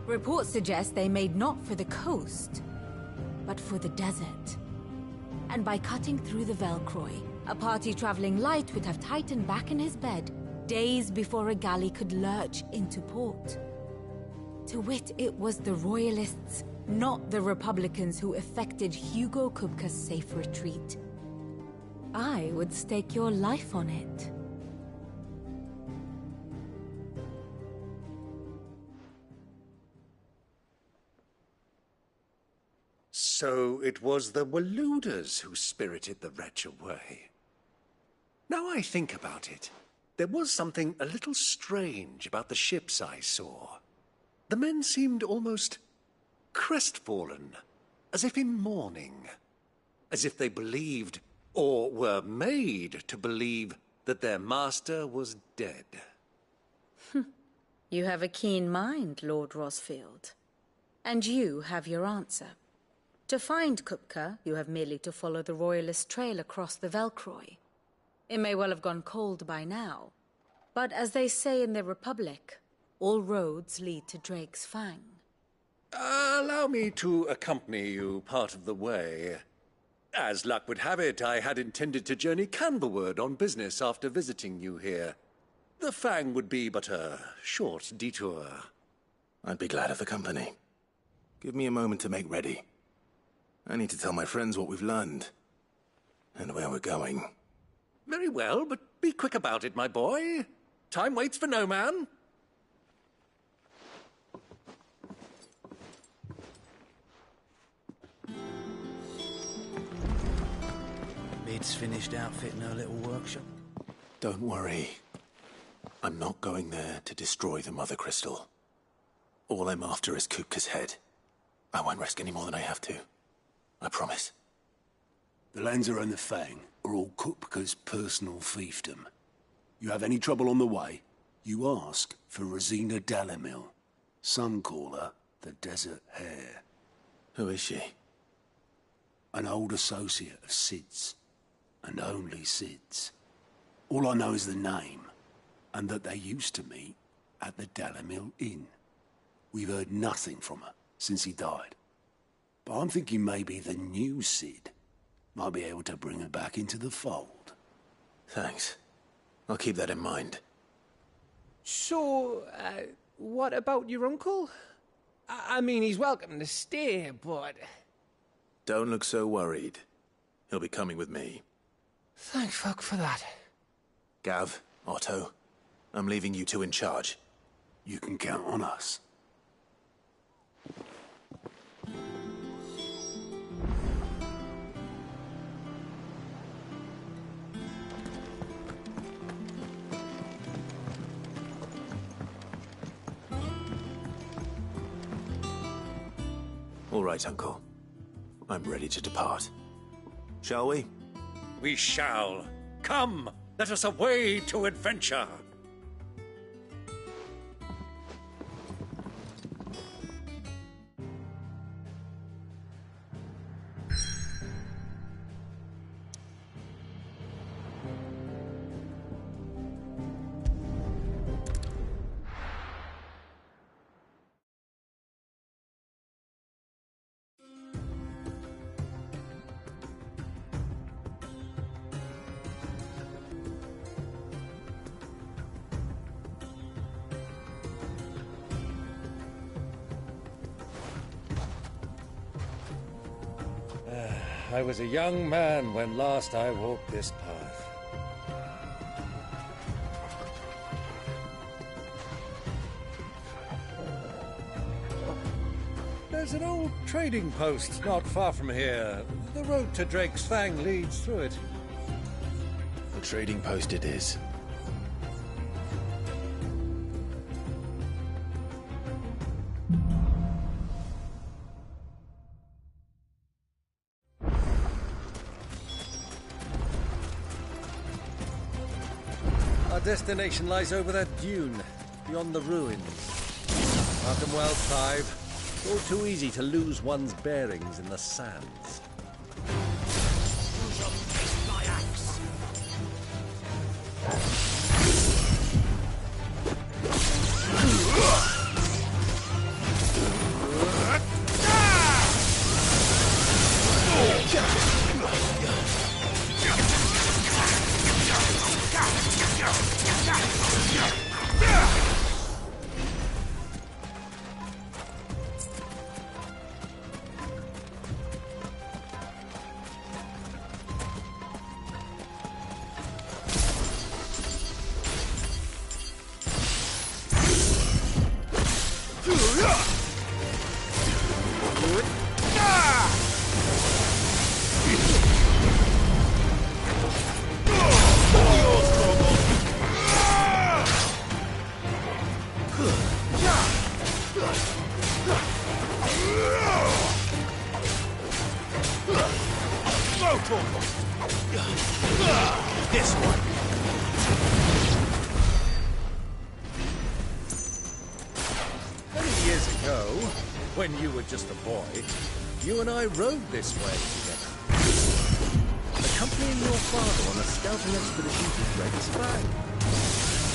Reports suggest they made not for the coast, but for the desert. And by cutting through the Velcroy, a party traveling light would have tightened back in his bed days before a galley could lurch into port. To wit, it was the Royalists, not the Republicans, who effected Hugo Kupka's safe retreat. I would stake your life on it. So it was the Waluders who spirited the wretch away. Now I think about it, there was something a little strange about the ships I saw. The men seemed almost crestfallen, as if in mourning, as if they believed, or were made to believe, that their master was dead. You have a keen mind, Lord Rosfield. And you have your answer. To find Kupka, you have merely to follow the Royalist trail across the Velcroy. It may well have gone cold by now, but as they say in the Republic, all roads lead to Drake's Fang. Allow me to accompany you part of the way. As luck would have it, I had intended to journey Canberward on business after visiting you here. The Fang would be but a short detour. I'd be glad of the company. Give me a moment to make ready. I need to tell my friends what we've learned, and where we're going. Very well, but be quick about it, my boy. Time waits for no man. Mid's finished outfitting her little workshop. Don't worry. I'm not going there to destroy the Mother Crystal. All I'm after is Kupka's head. I won't risk any more than I have to. I promise. The Lanza and the Fang are all Kupka's personal fiefdom. You have any trouble on the way, you ask for Rosina Dalamil. Some call her the Desert Hare. Who is she? An old associate of Sid's, and only Sid's. All I know is the name, and that they used to meet at the Dalamil Inn. We've heard nothing from her since he died. But I'm thinking maybe the new Sid might be able to bring her back into the fold. Thanks. I'll keep that in mind. So, what about your uncle? I mean, he's welcome to stay, but... Don't look so worried. He'll be coming with me. Thank fuck for that. Gav, Otto, I'm leaving you two in charge. You can count on us. All right, Uncle. I'm ready to depart. Shall we? We shall. Come, let us away to adventure. I was a young man when last I walked this path. There's an old trading post not far from here. The road to Drake's Fang leads through it. The trading post it is. Our destination lies over that dune, beyond the ruins. Mark 'em well, Clive. All too easy to lose one's bearings in the sands. You shall taste my axe. This one. Many years ago, when you were just a boy, you and I rode this way together. Accompanying your father on a scouting expedition to Greg's Fang.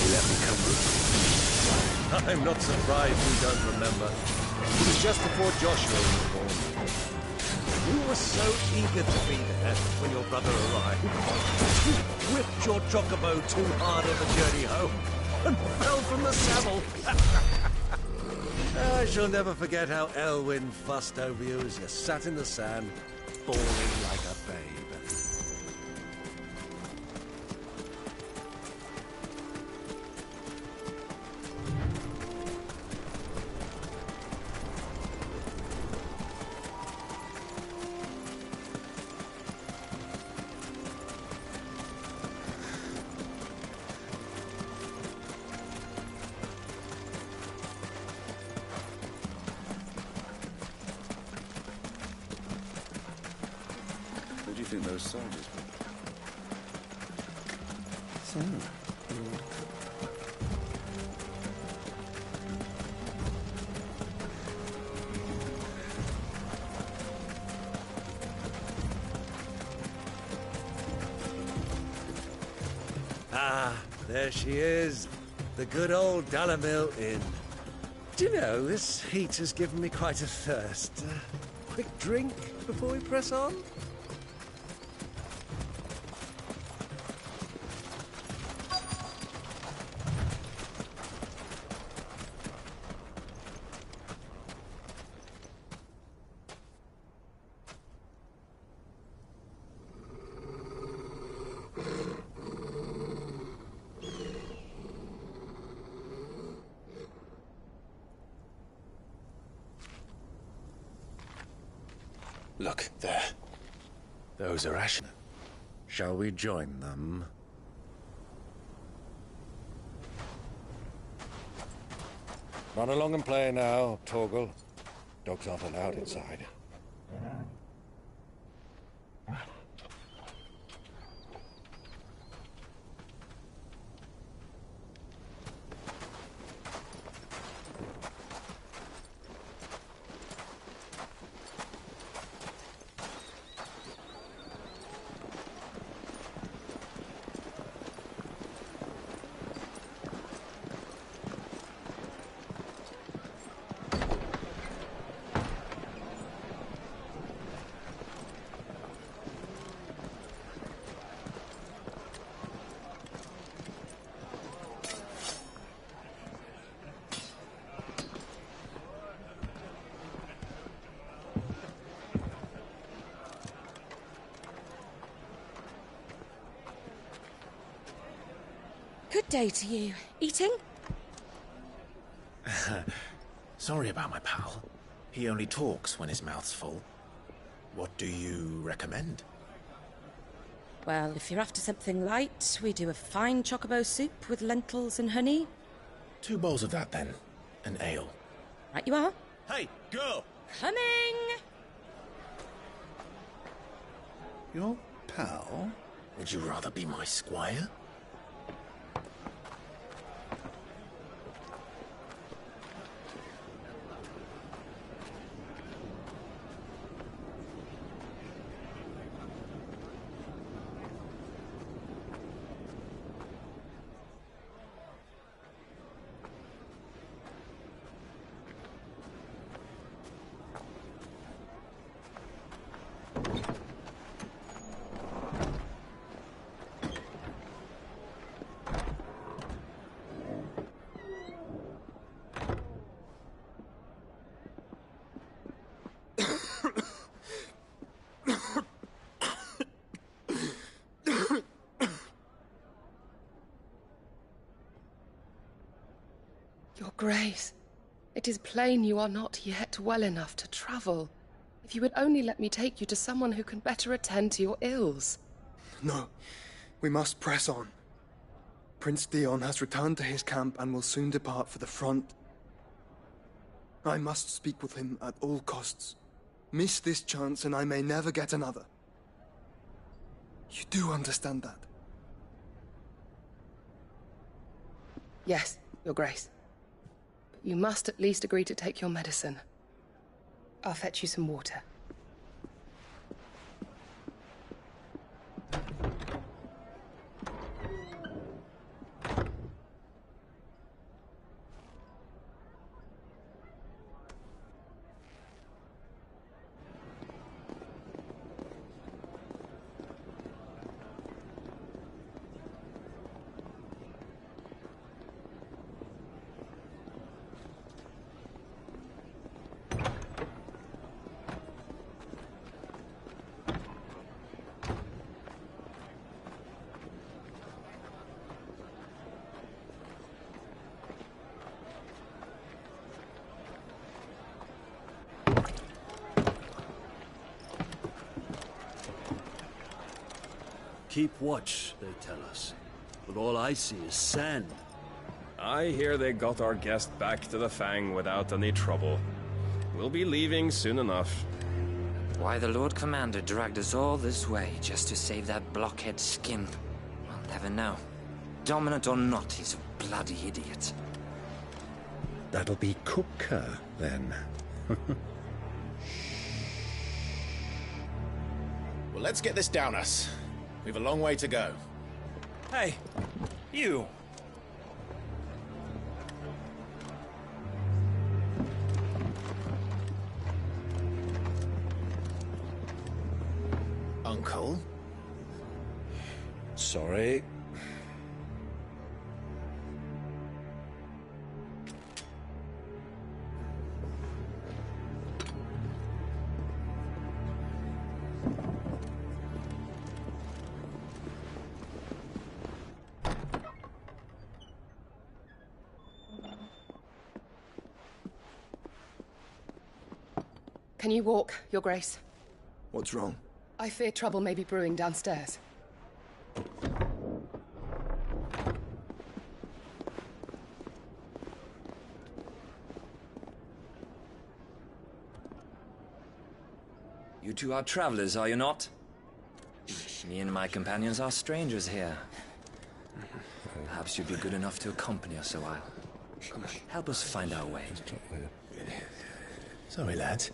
You let me come with you. I'm not surprised you don't remember. It was just before Joshua was born. You were so eager to be there when your brother arrived. You whipped your chocobo too hard on the journey home and fell from the saddle. I shall never forget how Elwyn fussed over you as you sat in the sand, bawling like a babe. Who do you think those soldiers were? So, Ah, there she is. The good old Dalamil Inn. Do you know, this heat has given me quite a thirst. Quick drink before we press on? Look, there. Those are Ashen. Shall we join them? Run along and play now, Torgal. Dogs aren't allowed inside. Good day to you. Eating? Sorry about my pal. He only talks when his mouth's full. What do you recommend? Well, if you're after something light, we do a fine chocobo soup with lentils and honey. 2 bowls of that, then. An ale. Right you are. Hey, girl! Coming! your pal? Would you rather be my squire? Your Grace, It is plain you are not yet well enough to travel. If you would only let me take you to someone who can better attend to your ills. No, we must press on. Prince Dion has returned to his camp and will soon depart for the front. I must speak with him at all costs. Miss this chance and I may never get another. You do understand that? Yes, Your Grace. But you must at least agree to take your medicine. I'll fetch you some water. Keep watch, they tell us. But all I see is sand. I hear they got our guest back to the Fang without any trouble. We'll be leaving soon enough. Why the Lord Commander dragged us all this way just to save that blockhead's skin, I'll never know. Dominant or not, he's a bloody idiot. That'll be Cooker, then. Well, let's get this down us. We've a long way to go. Hey, you! Uncle? Sorry. Can you walk, Your Grace? What's wrong? I fear trouble may be brewing downstairs. You two are travelers, are you not? Me and my companions are strangers here. Perhaps you'd be good enough to accompany us a while. Help us find our way. Sorry, lads,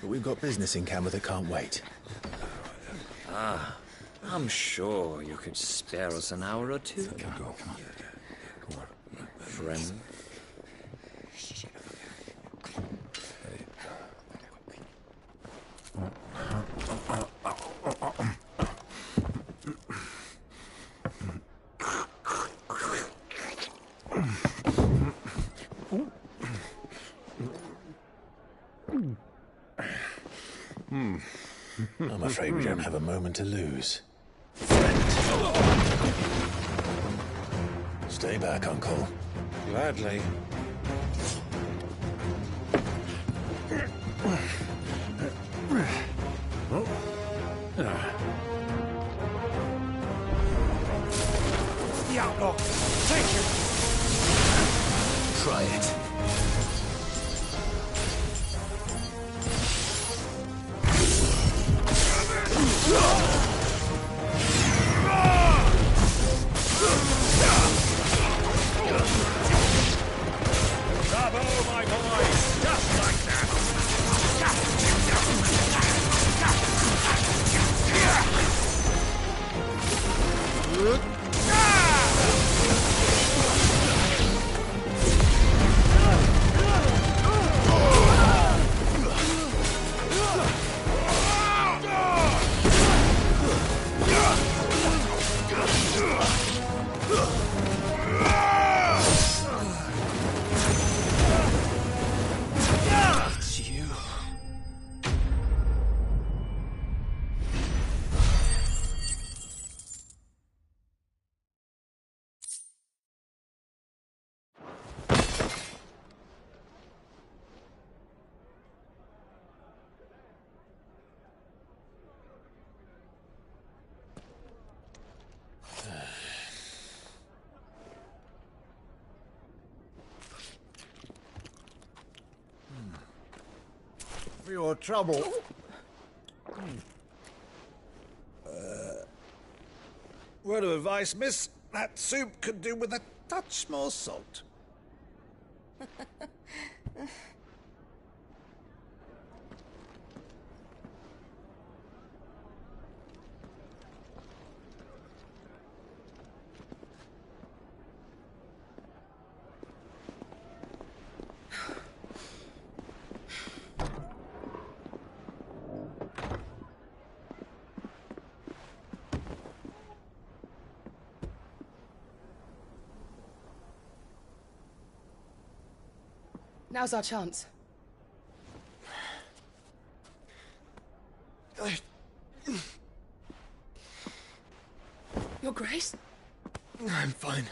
but we've got business in camera that can't wait. Ah, I'm sure you could spare us an hour or two. Come on. Friend. I'm afraid we don't have a moment to lose. Stay back, Uncle. Gladly. The outlaw! Take him! Try it. for your trouble. Word of advice, miss. That soup could do with a touch more salt. Now's our chance. Your Grace? I'm fine.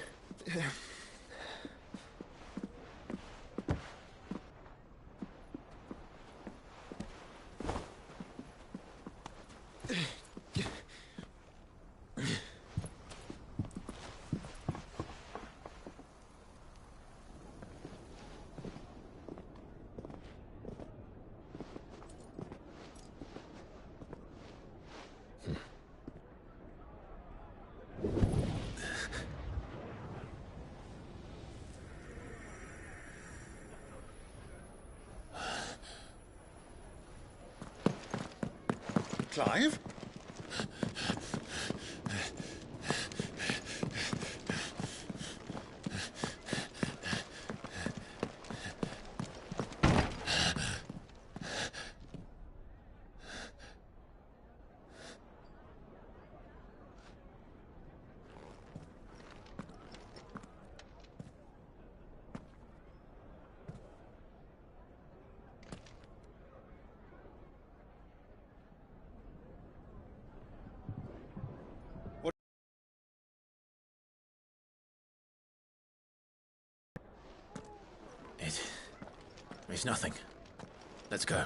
Clive? It's nothing. Let's go.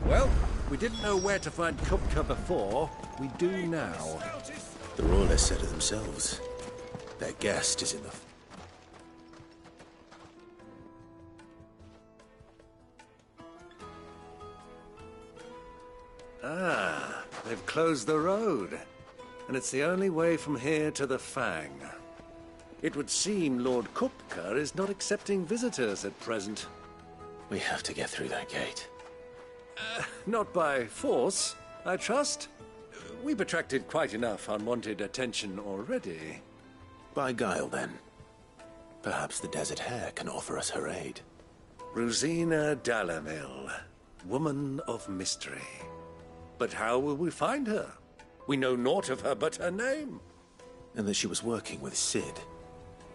Well, we didn't know where to find Kupka before. We do now. The Royalists said it themselves. Their guest is in the... Ah, they've closed the road. And it's the only way from here to the Fang. It would seem Lord Kupka is not accepting visitors at present. We have to get through that gate. Not by force, I trust. We've attracted quite enough unwanted attention already. By guile, then. Perhaps the Desert Hare can offer us her aid. Rosina Dalamil, woman of mystery. But how will we find her? We know naught of her but her name. And that she was working with Sid.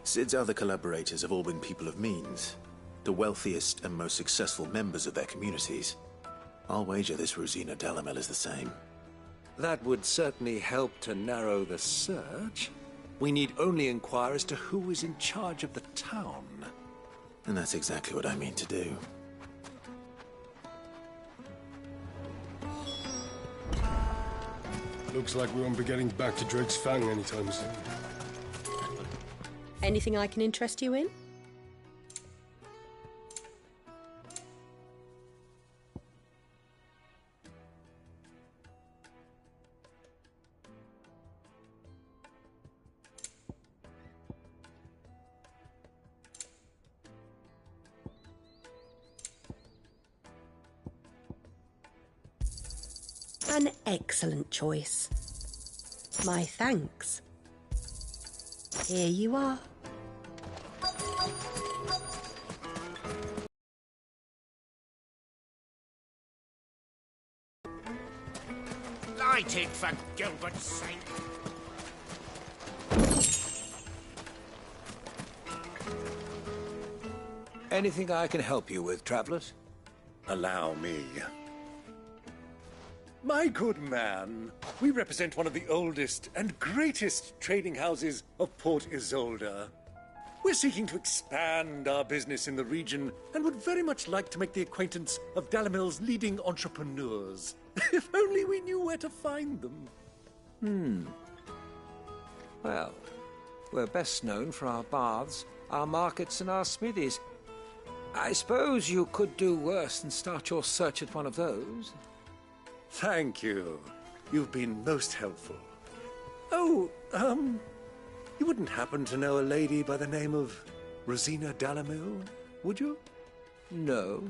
Sid's other collaborators have all been people of means. The wealthiest and most successful members of their communities. I'll wager this Rosina Dalamil is the same. That would certainly help to narrow the search. We need only inquire as to who is in charge of the town. And that's exactly what I mean to do. Looks like we won't be getting back to Drake's Fang anytime soon. Anything I can interest you in? An excellent choice. My thanks. Here you are. fighting, for Gilbert's sake. Anything I can help you with, travellers? Allow me. My good man, we represent one of the oldest and greatest trading houses of Port Isolde. We're seeking to expand our business in the region and would very much like to make the acquaintance of Dalamil's leading entrepreneurs. If only we knew where to find them. Well, we're best known for our baths, our markets, and our smithies. I suppose you could do worse than start your search at one of those. Thank you. You've been most helpful. Oh, you wouldn't happen to know a lady by the name of Rosina Dalamil, would you? No.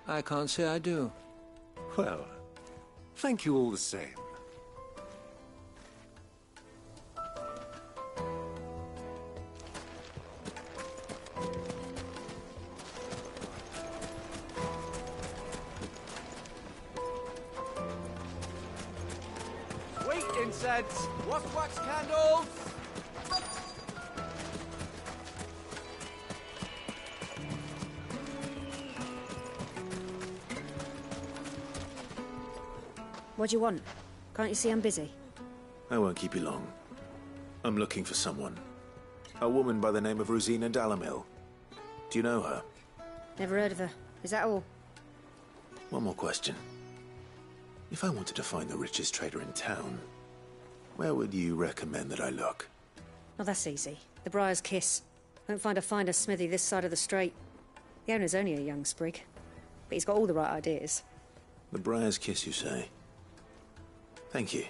I can't say I do. Well, thank you all the same. Wheat incense, wax candles. What do you want? Can't you see I'm busy? I won't keep you long. I'm looking for someone. A woman by the name of Rosina Dalamil. Do you know her? Never heard of her. Is that all? One more question. If I wanted to find the richest trader in town, where would you recommend that I look? Oh, that's easy. The Briar's Kiss. Won't find a finer smithy this side of the strait. The owner's only a young sprig, but he's got all the right ideas. The Briar's Kiss, you say? Thank you.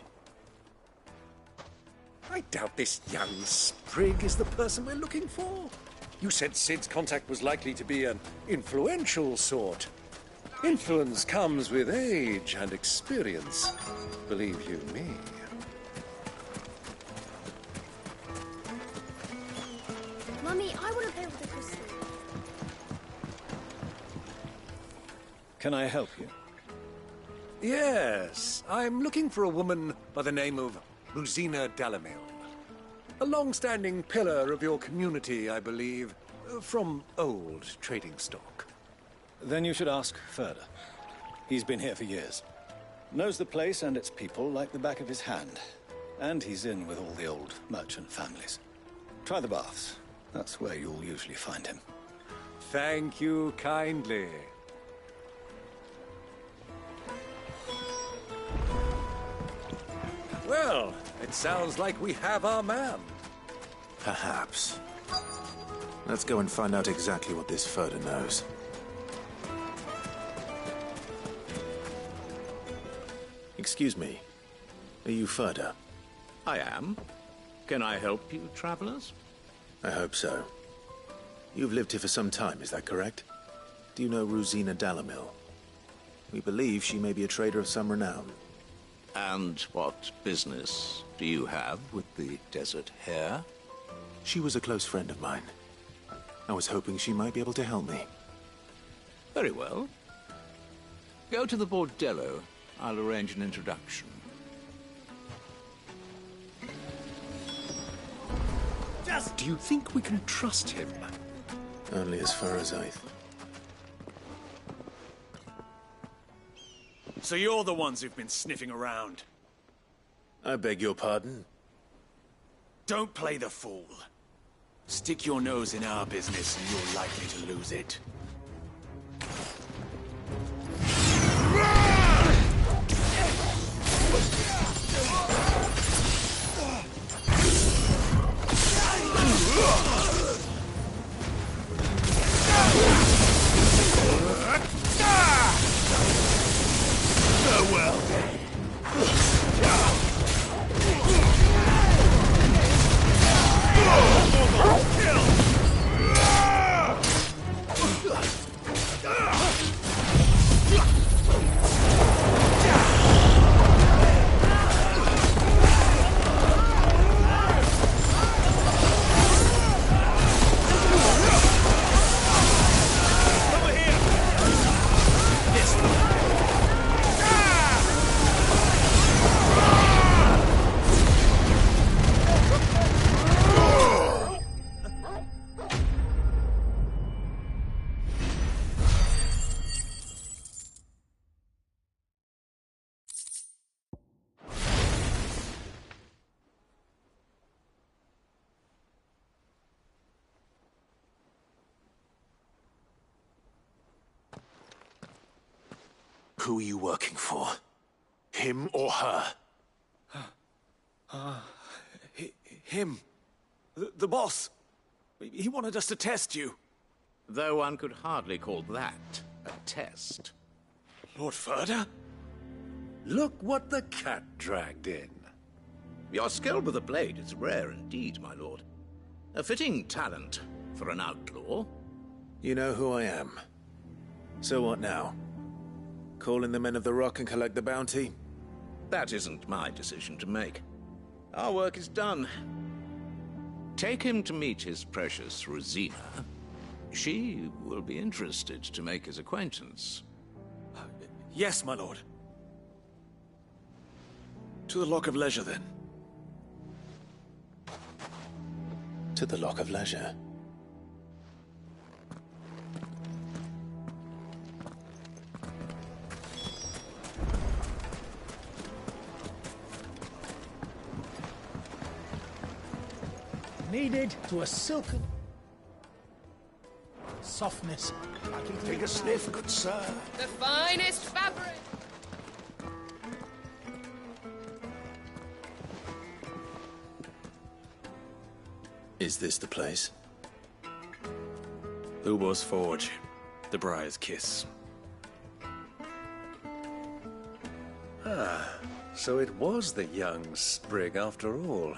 I doubt this young sprig is the person we're looking for. You said Sid's contact was likely to be an influential sort. Influence comes with age and experience, believe you me. Mummy, I want to play with the crystal. Can I help you? Yes, I'm looking for a woman by the name of Rosina Dalamil. A long-standing pillar of your community, I believe, from old trading stock. Then you should ask Ferda. He's been here for years. Knows the place and its people like the back of his hand. And he's in with all the old merchant families. Try the baths. That's where you'll usually find him. Thank you kindly. Well, it sounds like we have our man. Perhaps. Let's go and find out exactly what this Ferda knows. Excuse me. Are you Ferda? I am. Can I help you, travelers? I hope so. You've lived here for some time, is that correct? Do you know Rosina Dalamil? We believe she may be a trader of some renown. And what business do you have with the desert hare? She was a close friend of mine. I was hoping she might be able to help me. Very well. Go to the bordello. I'll arrange an introduction. Do you think we can trust him? Only as far as I... So you're the ones who've been sniffing around? I beg your pardon? Don't play the fool. Stick your nose in our business and you're likely to lose it. Who are you working for? Him or her? Him. The boss. He wanted us to test you. Though one could hardly call that a test. Lord Ferda? Look what the cat dragged in. Your skill with the blade is rare indeed, my lord. A fitting talent for an outlaw. You know who I am. So what now? Call in the Men of the Rock and collect the bounty? That isn't my decision to make. Our work is done. Take him to meet his precious Rosina. She will be interested to make his acquaintance. Yes, my lord. To the Lock of Leisure, then. To the Lock of Leisure. Needed to a silken softness. Take a sniff, good sir. The finest fabric! Is this the place? Ubor's Forge. The Briar's Kiss. Ah, so it was the young sprig after all.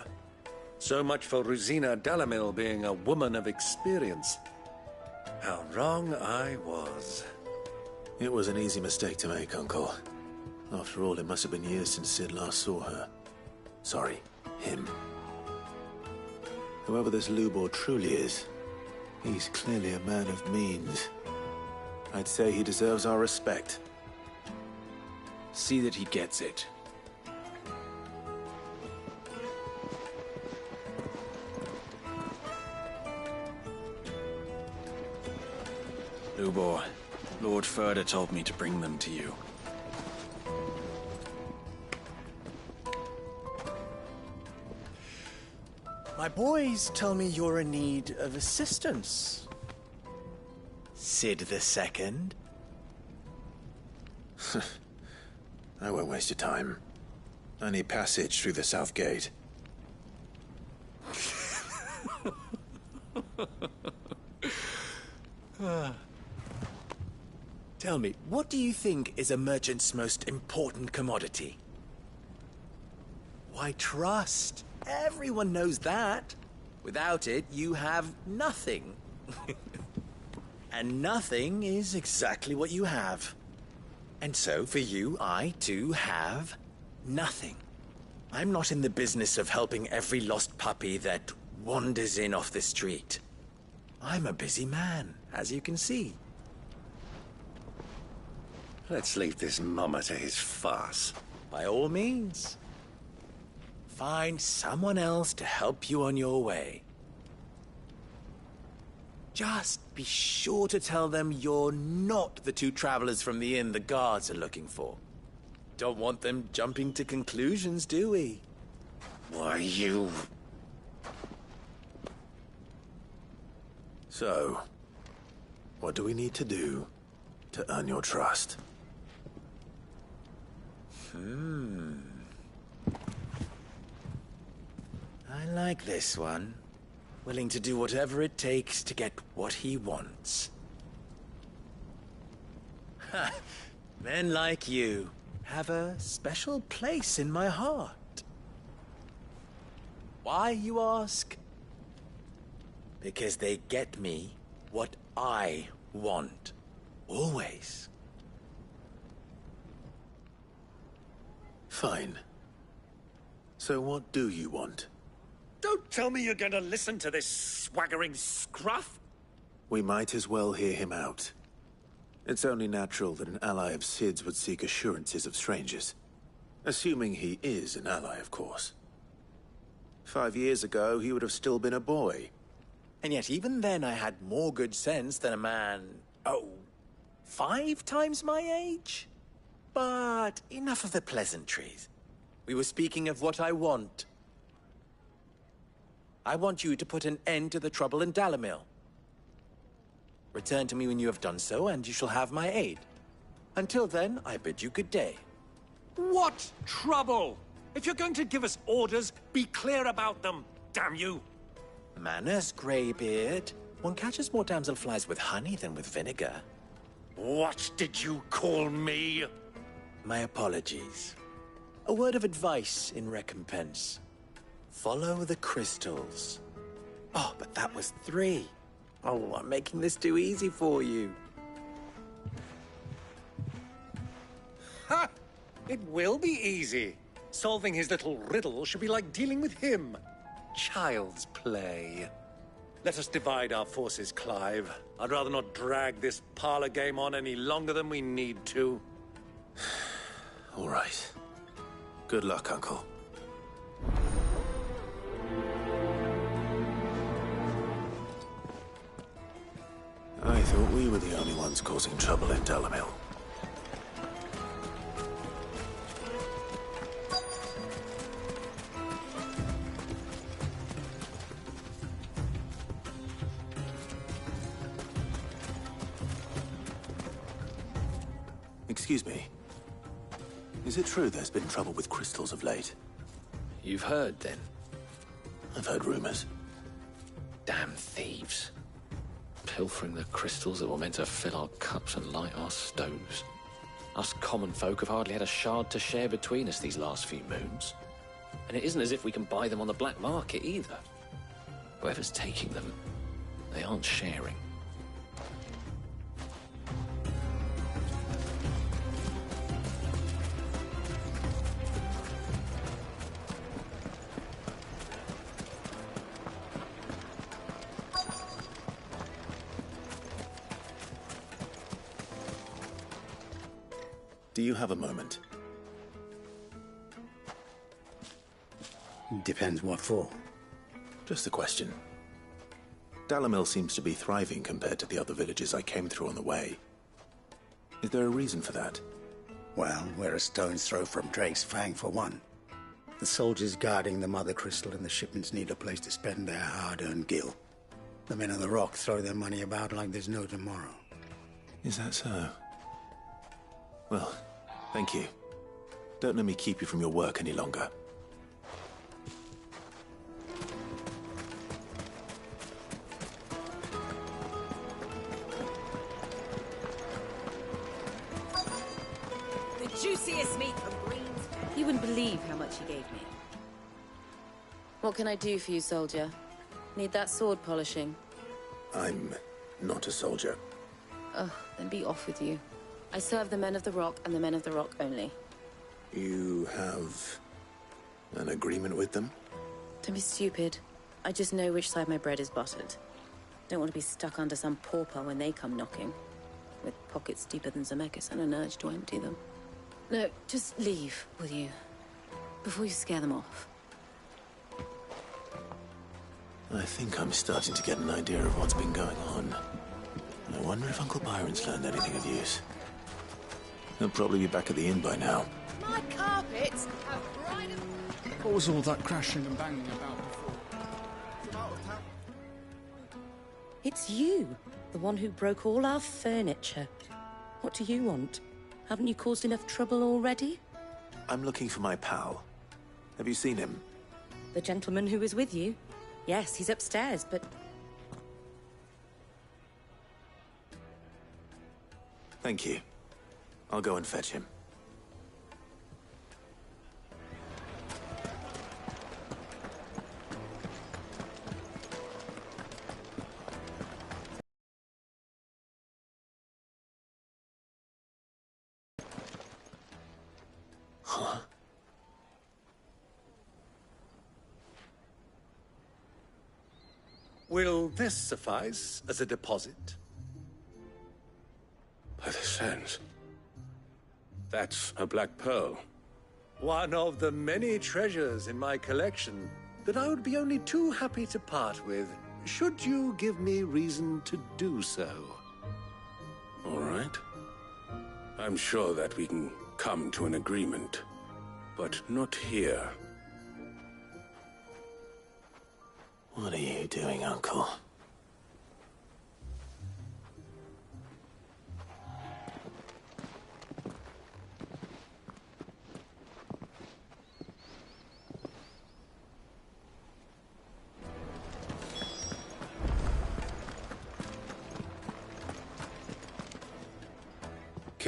So much for Rosina Delamil being a woman of experience. How wrong I was. It was an easy mistake to make, Uncle. After all, it must have been years since Sid last saw her. Sorry, him. Whoever this Lubor truly is, he's clearly a man of means. I'd say he deserves our respect. See that he gets it. Lubor, Lord Ferda told me to bring them to you. My boys tell me you're in need of assistance. Sid the Second? I won't waste your time. I need passage through the south gate. Tell me, what do you think is a merchant's most important commodity? Why, trust. Everyone knows that. Without it, you have nothing. And nothing is exactly what you have. And so, for you, I, too, have nothing. I'm not in the business of helping every lost puppy that wanders in off the street. I'm a busy man, as you can see. Let's leave this mummer to his farce. By all means. Find someone else to help you on your way. Just be sure to tell them you're not the two travelers from the inn the guards are looking for. Don't want them jumping to conclusions, do we? Why, you... So, what do we need to do to earn your trust? I like this one. Willing to do whatever it takes to get what he wants. Ha! Men like you have a special place in my heart. Why, you ask? Because they get me what I want. Always. Fine. So what do you want? Don't tell me you're going to listen to this swaggering scruff! We might as well hear him out. It's only natural that an ally of Sid's would seek assurances of strangers. Assuming he is an ally, of course. 5 years ago, he would have still been a boy. And yet even then I had more good sense than a man, 5 times my age? But enough of the pleasantries. We were speaking of what I want. I want you to put an end to the trouble in Dalamil. Return to me when you have done so, and you shall have my aid. Until then, I bid you good day. What trouble? If you're going to give us orders, be clear about them, damn you! Manners, Greybeard. One catches more damselflies with honey than with vinegar. What did you call me? My apologies. A word of advice in recompense. Follow the crystals. Oh, but that was 3. Oh, I'm making this too easy for you. Ha! It will be easy. Solving his little riddle should be like dealing with him. Child's play. Let us divide our forces, Clive. I'd rather not drag this parlor game on any longer than we need to. All right. Good luck, Uncle. I thought we were the only ones causing trouble in Delamil. Excuse me. Is it true there's been trouble with crystals of late? You've heard, then? I've heard rumors. Damn thieves. Pilfering the crystals that were meant to fill our cups and light our stoves. Us common folk have hardly had a shard to share between us these last few moons. And it isn't as if we can buy them on the black market either. Whoever's taking them, they aren't sharing. Do you have a moment? Depends what for. Just a question. Dalamil seems to be thriving compared to the other villages I came through on the way. Is there a reason for that? Well, we're a stone's throw from Drake's Fang, for one. The soldiers guarding the Mother Crystal and the shipments need a place to spend their hard-earned gil. The men of the Rock throw their money about like there's no tomorrow. Is that so? Well, thank you. Don't let me keep you from your work any longer. The juiciest meat from Green's. You wouldn't believe how much he gave me. What can I do for you, soldier? Need that sword polishing? I'm not a soldier. Oh, then be off with you. I serve the men of the Rock and the men of the Rock only. You have an agreement with them? Don't be stupid. I just know which side my bread is buttered. Don't want to be stuck under some pauper when they come knocking. With pockets deeper than Zemeckis and an urge to empty them. No, just leave, will you? Before you scare them off. I think I'm starting to get an idea of what's been going on. I wonder if Uncle Byron's learned anything of use. He'll probably be back at the inn by now. My carpets have brighter... What was all that crashing and banging about before? It's you, the one who broke all our furniture. What do you want? Haven't you caused enough trouble already? I'm looking for my pal. Have you seen him? The gentleman who was with you? Yes, he's upstairs, but... Thank you. I'll go and fetch him. Huh? Will this suffice as a deposit? By the sands. That's a black pearl. One of the many treasures in my collection that I would be only too happy to part with, should you give me reason to do so. All right. I'm sure that we can come to an agreement, but not here. What are you doing, Uncle?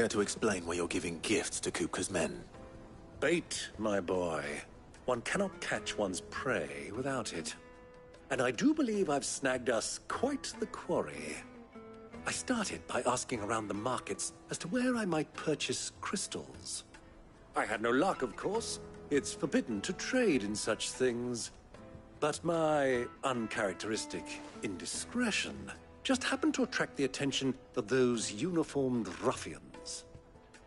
Care to explain why you're giving gifts to Kupka's men? Bait, my boy. One cannot catch one's prey without it. And I do believe I've snagged us quite the quarry. I started by asking around the markets as to where I might purchase crystals. I had no luck, of course. It's forbidden to trade in such things. But my uncharacteristic indiscretion just happened to attract the attention of those uniformed ruffians.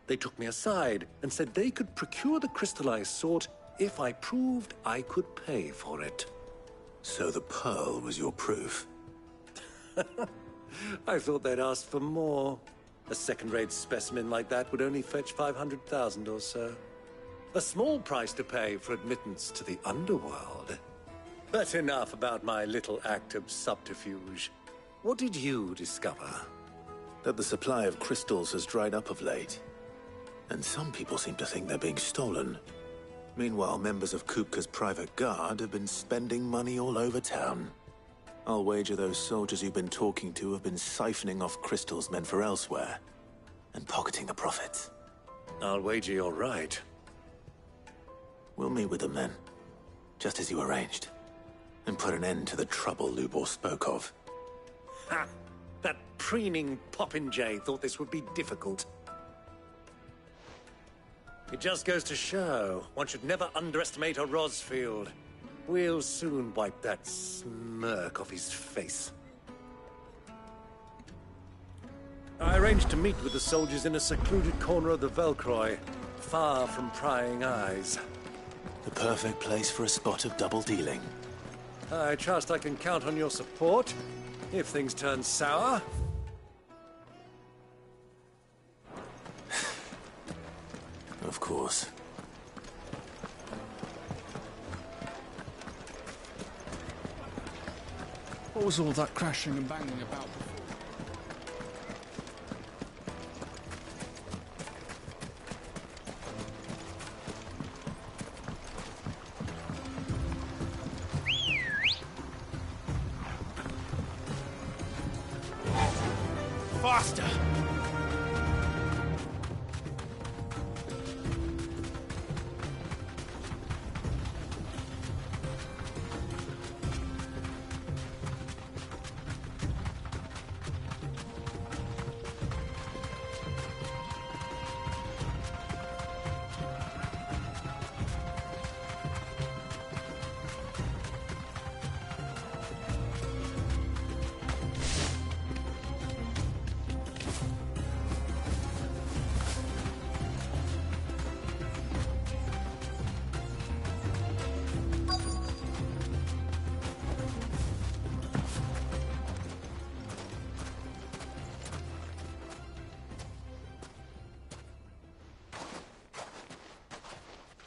They took me aside and said they could procure the crystal I sought if I proved I could pay for it. So the pearl was your proof? I thought they'd ask for more. A second-rate specimen like that would only fetch 500,000 or so. A small price to pay for admittance to the underworld. But enough about my little act of subterfuge. What did you discover? That the supply of crystals has dried up of late. And some people seem to think they're being stolen. Meanwhile, members of Kupka's private guard have been spending money all over town. I'll wager those soldiers you've been talking to have been siphoning off crystals meant for elsewhere, and pocketing the profits. I'll wager you're right. We'll meet with them then, just as you arranged, and put an end to the trouble Lubor spoke of. Ha! That preening popinjay thought this would be difficult. It just goes to show, one should never underestimate a Rosfield. We'll soon wipe that smirk off his face. I arranged to meet with the soldiers in a secluded corner of the Velcroy, far from prying eyes. The perfect place for a spot of double dealing. I trust I can count on your support, if things turn sour. Of course. What was all that crashing and banging about before? Faster!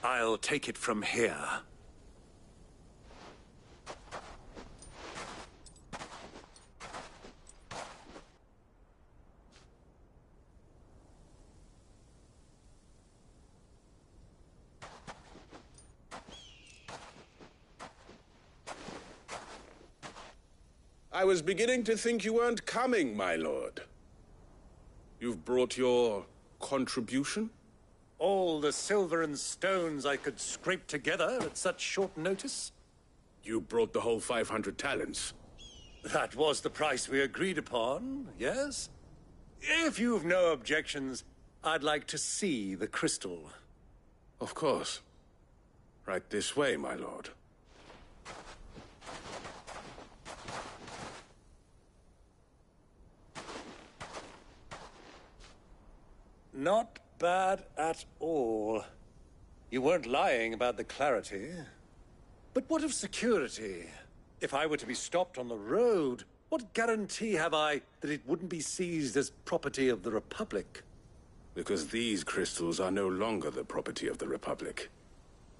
I'll take it from here. I was beginning to think you weren't coming, my lord. You've brought your contribution? All the silver and stones I could scrape together at such short notice? You brought the whole 500 talents. That was the price we agreed upon, yes? If you've no objections, I'd like to see the crystal. Of course. Right this way, my lord. Not bad at all. You weren't lying about the clarity. But what of security? If I were to be stopped on the road, what guarantee have I that it wouldn't be seized as property of the Republic? Because these crystals are no longer the property of the Republic.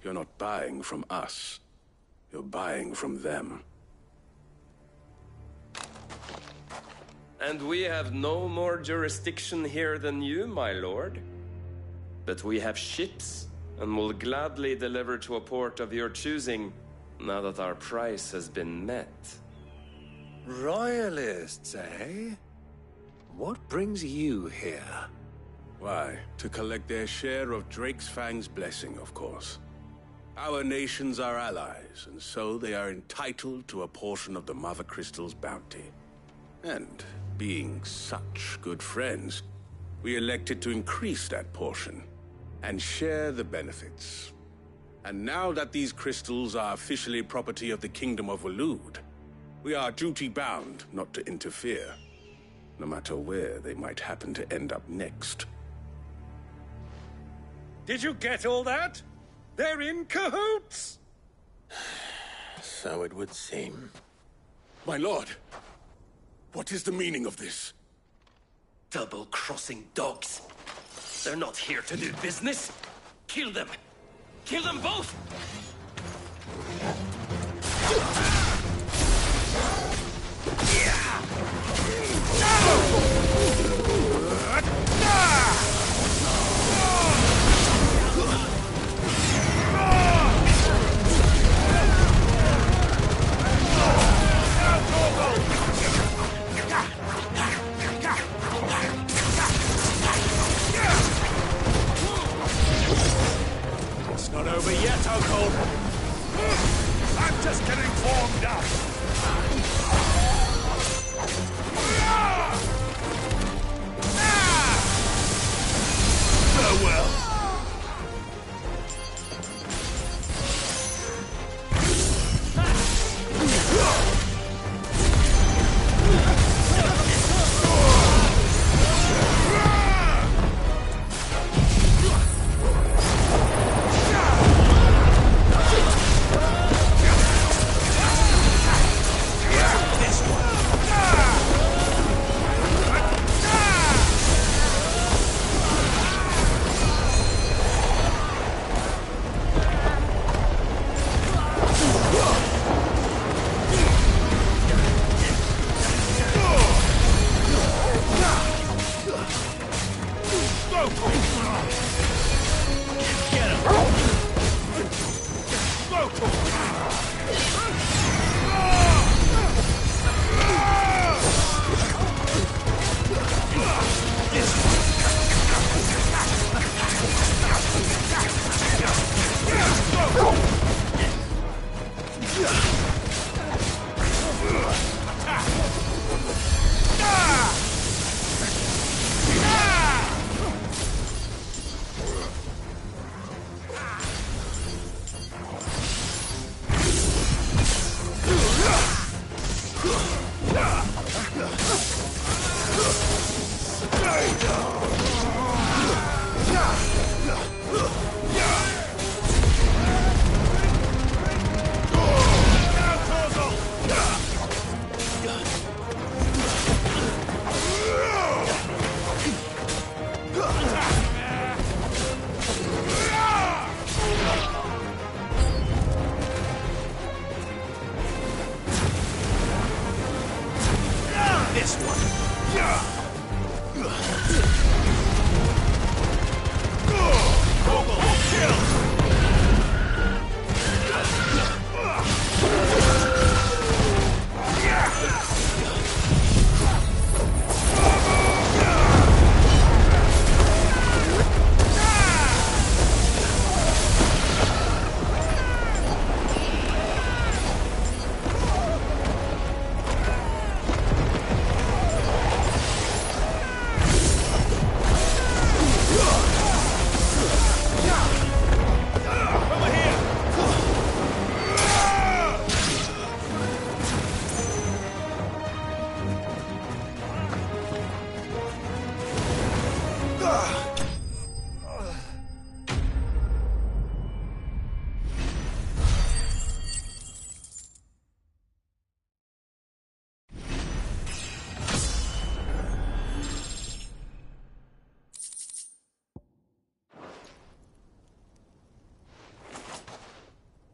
You're not buying from us. You're buying from them. And we have no more jurisdiction here than you, my lord. But we have ships, and will gladly deliver to a port of your choosing, now that our price has been met. Royalists, eh? What brings you here? Why? To collect their share of Drake's Fang's blessing, of course. Our nations are allies, and so they are entitled to a portion of the Mother Crystal's bounty. And, being such good friends, we elected to increase that portion and share the benefits. And now that these crystals are officially property of the Kingdom of Waloed, we are duty-bound not to interfere, no matter where they might happen to end up next. Did you get all that? They're in cahoots! So it would seem. My lord, what is the meaning of this? Double-crossing dogs. They're not here to do business. Kill them. Kill them both! It's not over yet, Uncle. I'm just getting warmed up. Farewell.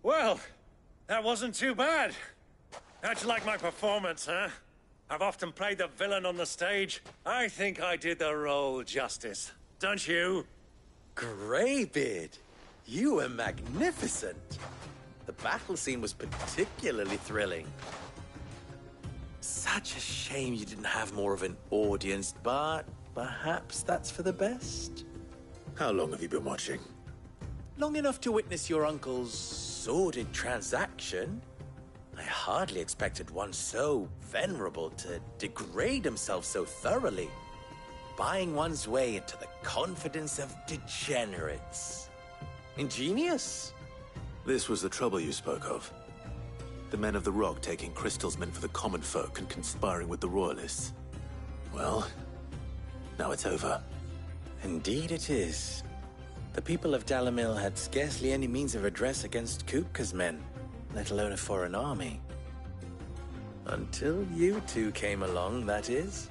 Well, that wasn't too bad. How'd you like my performance, huh? I've often played the villain on the stage. I think I did the role justice. Don't you? Greybeard, you were magnificent. The battle scene was particularly thrilling. Such a shame you didn't have more of an audience, but perhaps that's for the best. How long have you been watching? Long enough to witness your uncle's sordid transaction. I hardly expected one so venerable to degrade himself so thoroughly, buying one's way into the confidence of degenerates. Ingenious. This was the trouble you spoke of. The men of the Rock taking crystals meant for the common folk and conspiring with the Royalists. Well, now it's over. Indeed it is. The people of Dalamil had scarcely any means of redress against Kupka's men, let alone a foreign army. Until you two came along, that is.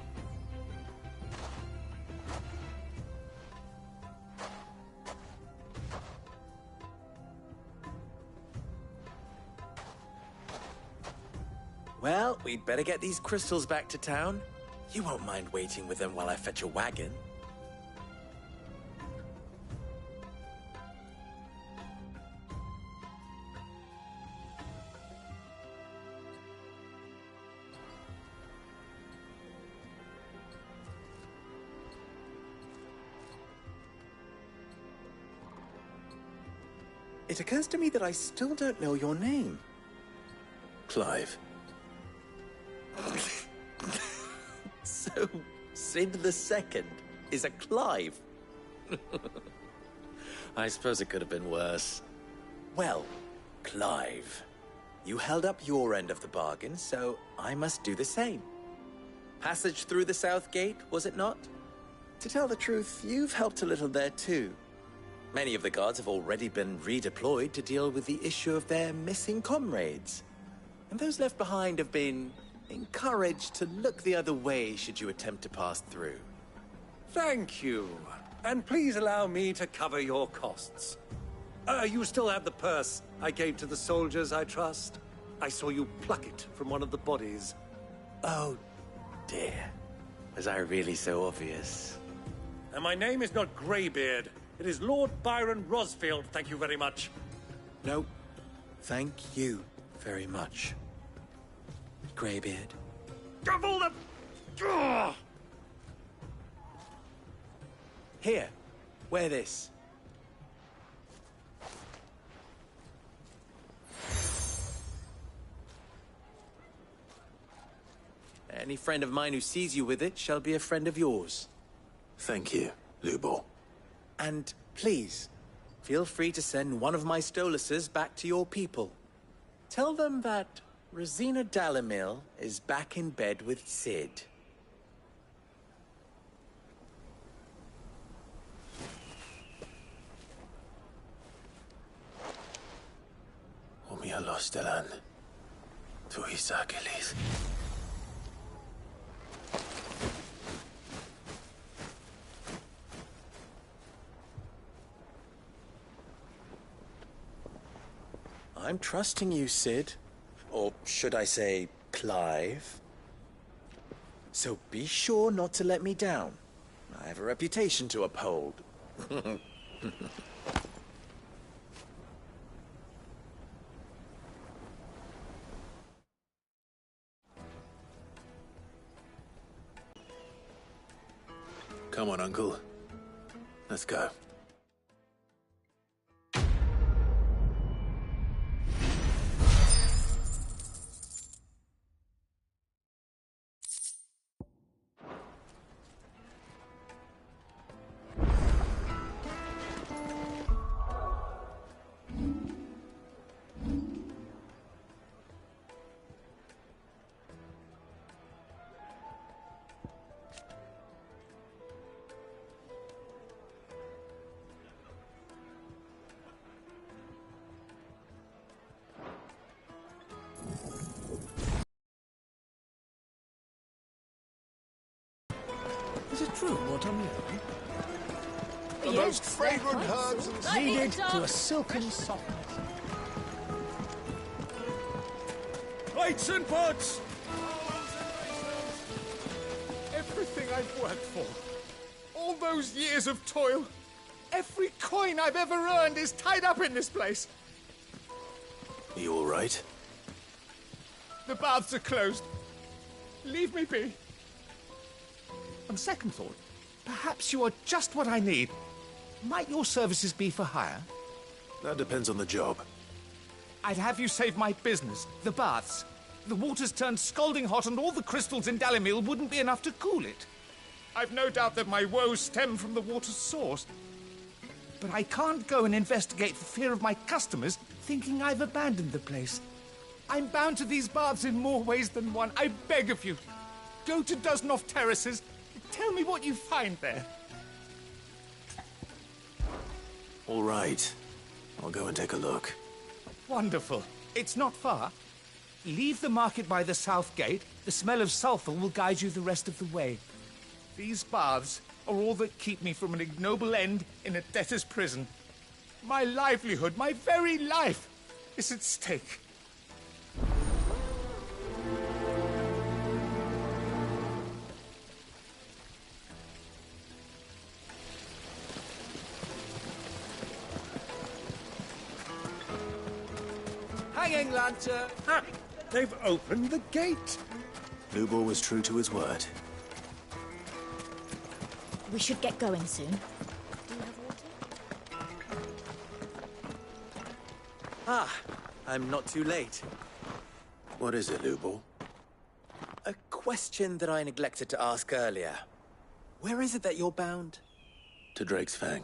Well, we'd better get these crystals back to town. You won't mind waiting with them while I fetch a wagon. It occurs to me that I still don't know your name. Clive. So, Sid the Second is a Clive? I suppose it could have been worse. Well, Clive, you held up your end of the bargain, so I must do the same. Passage through the South Gate, was it not? To tell the truth, you've helped a little there too. Many of the guards have already been redeployed to deal with the issue of their missing comrades. And those left behind have been encouraged to look the other way should you attempt to pass through. Thank you. And please allow me to cover your costs. You still have the purse I gave to the soldiers, I trust? I saw you pluck it from one of the bodies. Oh, dear. Was I really so obvious? And my name is not Greybeard. It is Lord Byron Rosfield, thank you very much. No, thank you very much, Greybeard. Double the... Ugh! Here, wear this. Any friend of mine who sees you with it shall be a friend of yours. Thank you, Lubor. And please, feel free to send one of my Stoluses back to your people. Tell them that Rosina Dalamil is back in bed with Sid. Omia Lostelan. Tuisa Achilles. I'm trusting you, Sid. Or should I say, Clive. So be sure not to let me down. I have a reputation to uphold. Come on, Uncle. Let's go. Is it true what I'm hearing? The most fragrant herbs and Needed to a silken softness. Plates and pots! Everything I've worked for. All those years of toil. Every coin I've ever earned is tied up in this place. Are you all right? The baths are closed. Leave me be. On second thought, Perhaps you are just what I need. Might your services be for hire? That depends on the job. I'd have you save my business, the baths. The water's turned scalding hot and all the crystals in Dalimil wouldn't be enough to cool it. I've no doubt that my woes stem from the water's source. But I can't go and investigate for fear of my customers thinking I've abandoned the place. I'm bound to these baths in more ways than one. I beg of you. Go to Dusnoff Terraces. Tell me what you find there. All right. I'll go and take a look. Wonderful. It's not far. Leave the market by the south gate. The smell of sulfur will guide you the rest of the way. These baths are all that keep me from an ignoble end in a debtor's prison. My livelihood, my very life, is at stake. Hanging lantern! Ah, they've opened the gate! Lubor was true to his word. We should get going soon. Ah, I'm not too late. What is it, Lubor? A question that I neglected to ask earlier. Where is it that you're bound? To Drake's Fang.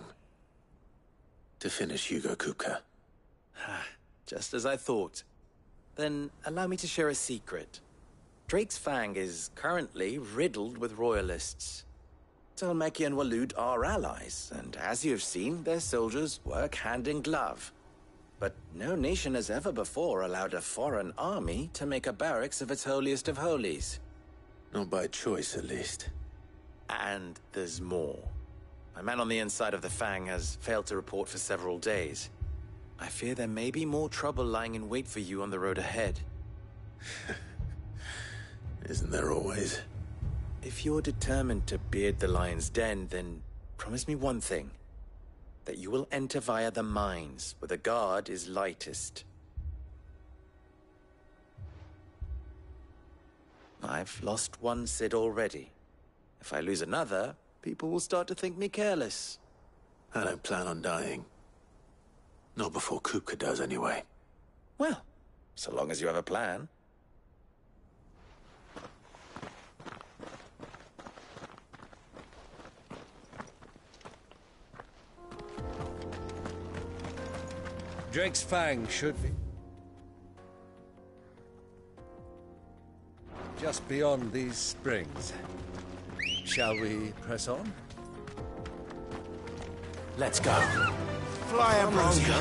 To finish Hugo Kupka. Just as I thought. Then allow me to share a secret. Drake's Fang is currently riddled with royalists. Talmeki and Waloed are allies, and as you've seen, their soldiers work hand in glove. But no nation has ever before allowed a foreign army to make a barracks of its holiest of holies. Not by choice, at least. And there's more. My man on the inside of the Fang has failed to report for several days. I fear there may be more trouble lying in wait for you on the road ahead. Isn't there always? If you're determined to beard the lion's den, then promise me one thing. That you will enter via the mines, where the guard is lightest. I've lost one Cid already. If I lose another, people will start to think me careless. I don't plan on dying. Not before Kupka does, anyway. Well, so long as you have a plan. Drake's Fang should be just beyond these springs. Shall we press on? Let's go. Fly, Ambrosia.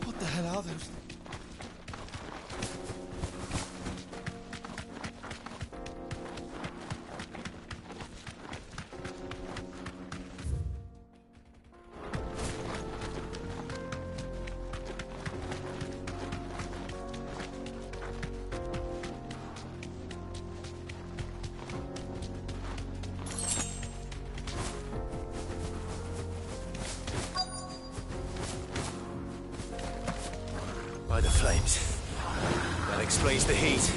What the hell are those? By the flames. That explains the heat.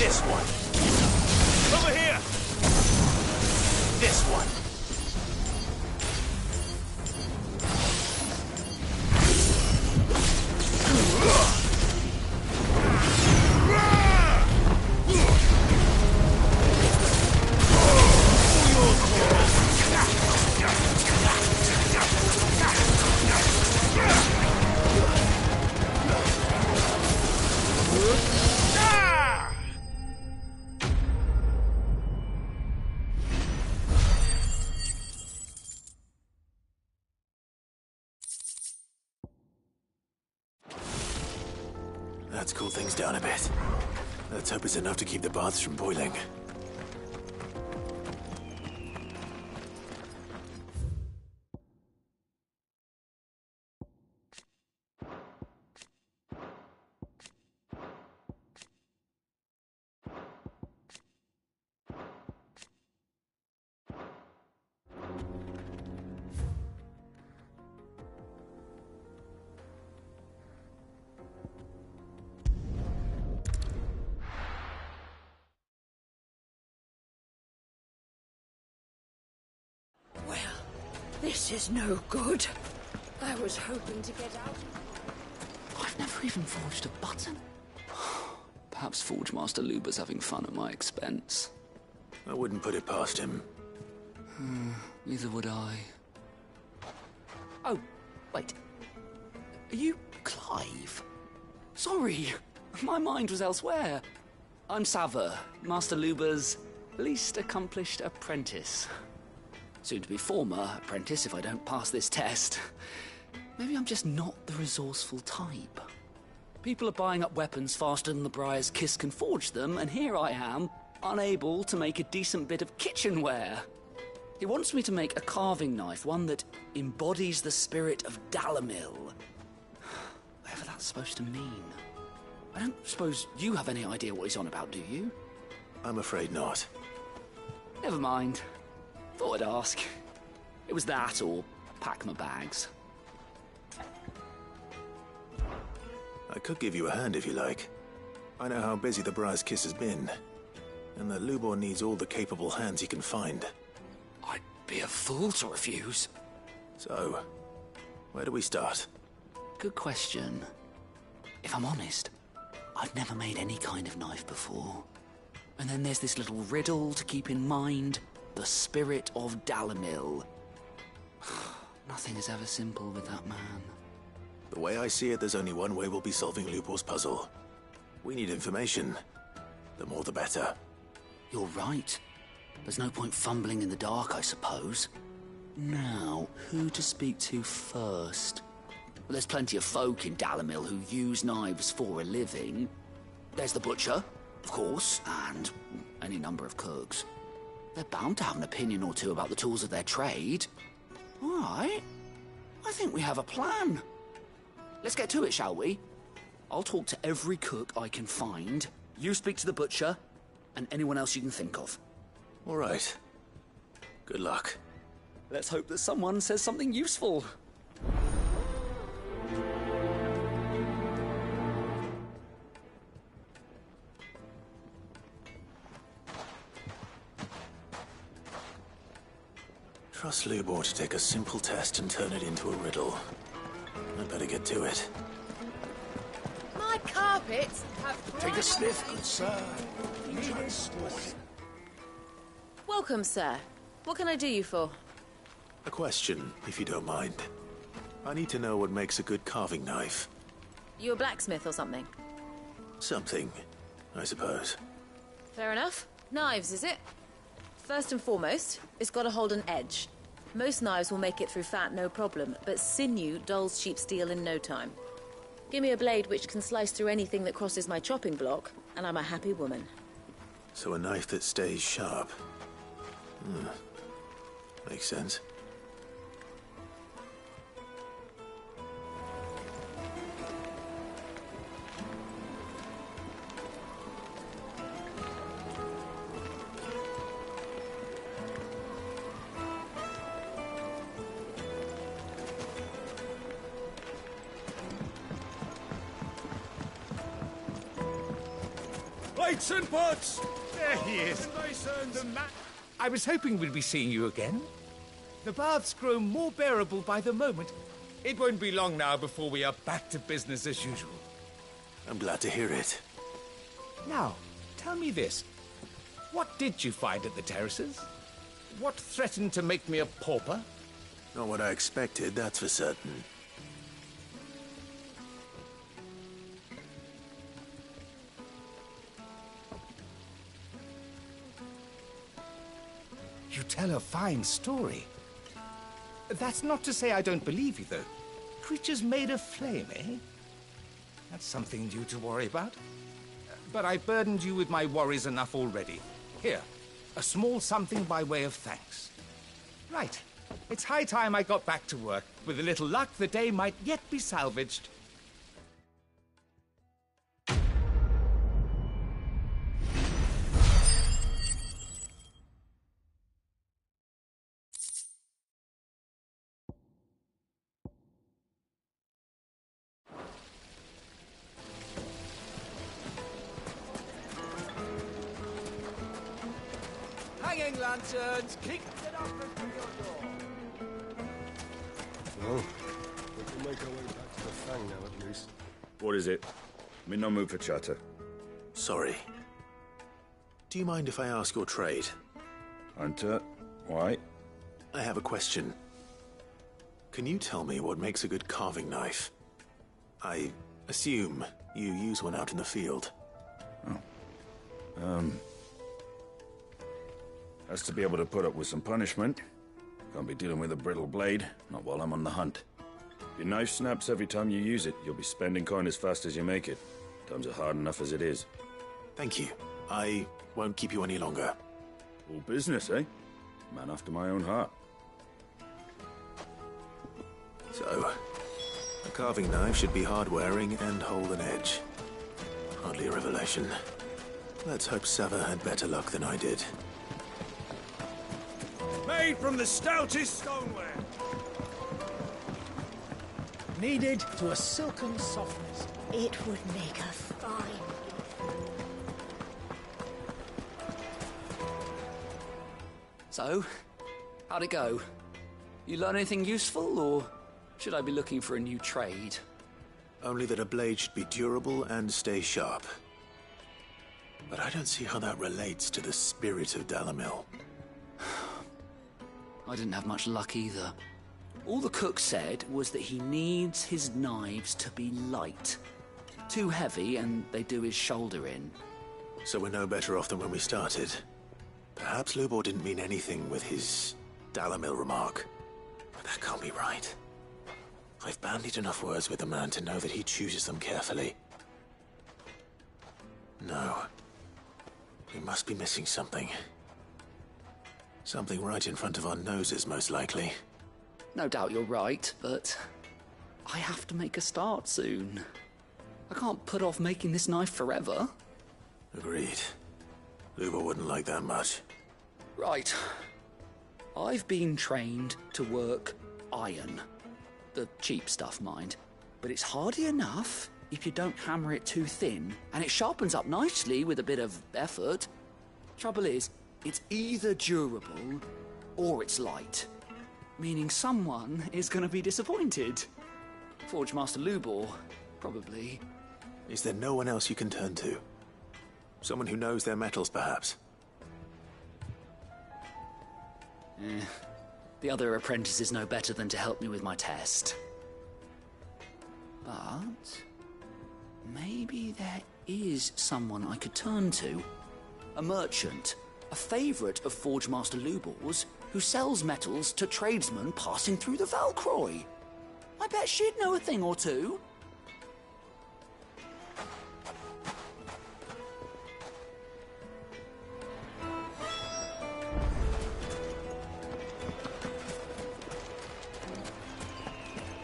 This one. Over here! This one. Let's cool things down a bit. Let's hope it's enough to keep the baths from boiling. This is no good. I was hoping to get out. I've never even forged a button. Perhaps Forge Master Luber's having fun at my expense. I wouldn't put it past him. Neither would I. Oh, wait. Are you Clive? Sorry, my mind was elsewhere. I'm Sava, Master Luber's least accomplished apprentice. Soon to be former apprentice if I don't pass this test. Maybe I'm just not the resourceful type. People are buying up weapons faster than the Briar's Kiss can forge them, and here I am, unable to make a decent bit of kitchenware. He wants me to make a carving knife, one that embodies the spirit of Dalamil. Whatever that's supposed to mean. I don't suppose you have any idea what he's on about, do you? I'm afraid not. Never mind. Thought I'd ask. It was that or pack my bags. I could give you a hand if you like. I know how busy the Briar's Kiss has been, and that Lubor needs all the capable hands he can find. I'd be a fool to refuse. So, where do we start? Good question. If I'm honest, I've never made any kind of knife before. And then there's this little riddle to keep in mind. The spirit of Dalamil. Nothing is ever simple with that man. The way I see it, there's only one way we'll be solving Lubor's puzzle. We need information. The more the better. You're right. There's no point fumbling in the dark, I suppose. Now, who to speak to first? Well, there's plenty of folk in Dalamil who use knives for a living. There's the butcher, of course, and any number of cooks. They're bound to have an opinion or two about the tools of their trade. All right. I think we have a plan. Let's get to it, shall we? I'll talk to every cook I can find. You speak to the butcher, and anyone else you can think of. All right. Good luck. Let's hope that someone says something useful. Trust Lubor to take a simple test and turn it into a riddle. I'd better get to it. My carpets have... Take a sniff, good sir. You try spoiling. Welcome, sir. What can I do you for? A question, if you don't mind. I need to know what makes a good carving knife. You a blacksmith or something? Something, I suppose. Fair enough. Knives, is it? First and foremost, it's got to hold an edge. Most knives will make it through fat, no problem, but sinew dulls cheap steel in no time. Give me a blade which can slice through anything that crosses my chopping block, and I'm a happy woman. So a knife that stays sharp. Makes sense. Plates and pots! There he is. I was hoping we'd be seeing you again. The baths grow more bearable by the moment. It won't be long now before we are back to business as usual. I'm glad to hear it. Now, tell me this. What did you find at the terraces? What threatened to make me a pauper? Not what I expected, that's for certain. You tell a fine story. That's not to say I don't believe you, though. Creatures made of flame, eh? That's something new to worry about. But I burdened you with my worries enough already. Here, a small something by way of thanks. Right. It's high time I got back to work. With a little luck, the day might yet be salvaged. Hanging lanterns, kick it up and through your door. Well, we can make our way back to the Fang now, at least. What is it? I'm in no mood for chatter. Sorry. Do you mind if I ask your trade? Hunter, why? I have a question. Can you tell me what makes a good carving knife? I assume you use one out in the field. Has to be able to put up with some punishment. Can't be dealing with a brittle blade, not while I'm on the hunt. If your knife snaps every time you use it, you'll be spending coin as fast as you make it. Times are hard enough as it is. Thank you. I won't keep you any longer. All business, eh? Man after my own heart. So, a carving knife should be hard-wearing and hold an edge. Hardly a revelation. Let's hope Sava had better luck than I did. Made from the stoutest stoneware. Kneaded to a silken softness. It would make a fine. So, how'd it go? You learn anything useful, or should I be looking for a new trade? Only that a blade should be durable and stay sharp. But I don't see how that relates to the spirit of Dalamil. I didn't have much luck either. All the cook said was that he needs his knives to be light. Too heavy and they do his shoulder in. So we're no better off than when we started. Perhaps Lubor didn't mean anything with his Dalamil remark. But that can't be right. I've bandied enough words with the man to know that he chooses them carefully. No. We must be missing something. Something right in front of our noses, most likely. No doubt you're right, but I have to make a start soon. I can't put off making this knife forever. Agreed. Lubor wouldn't like that much. Right. I've been trained to work iron. The cheap stuff, mind. But it's hardy enough if you don't hammer it too thin, and it sharpens up nicely with a bit of effort. Trouble is, it's either durable or it's light. Meaning someone is going to be disappointed. Forge Master Lubor, probably. Is there no one else you can turn to? Someone who knows their metals, perhaps? The other apprentice is no better than to help me with my test. But maybe there is someone I could turn to. A merchant, a favourite of Forge Master Lubor's, who sells metals to tradesmen passing through the Valcroy. I bet she'd know a thing or two.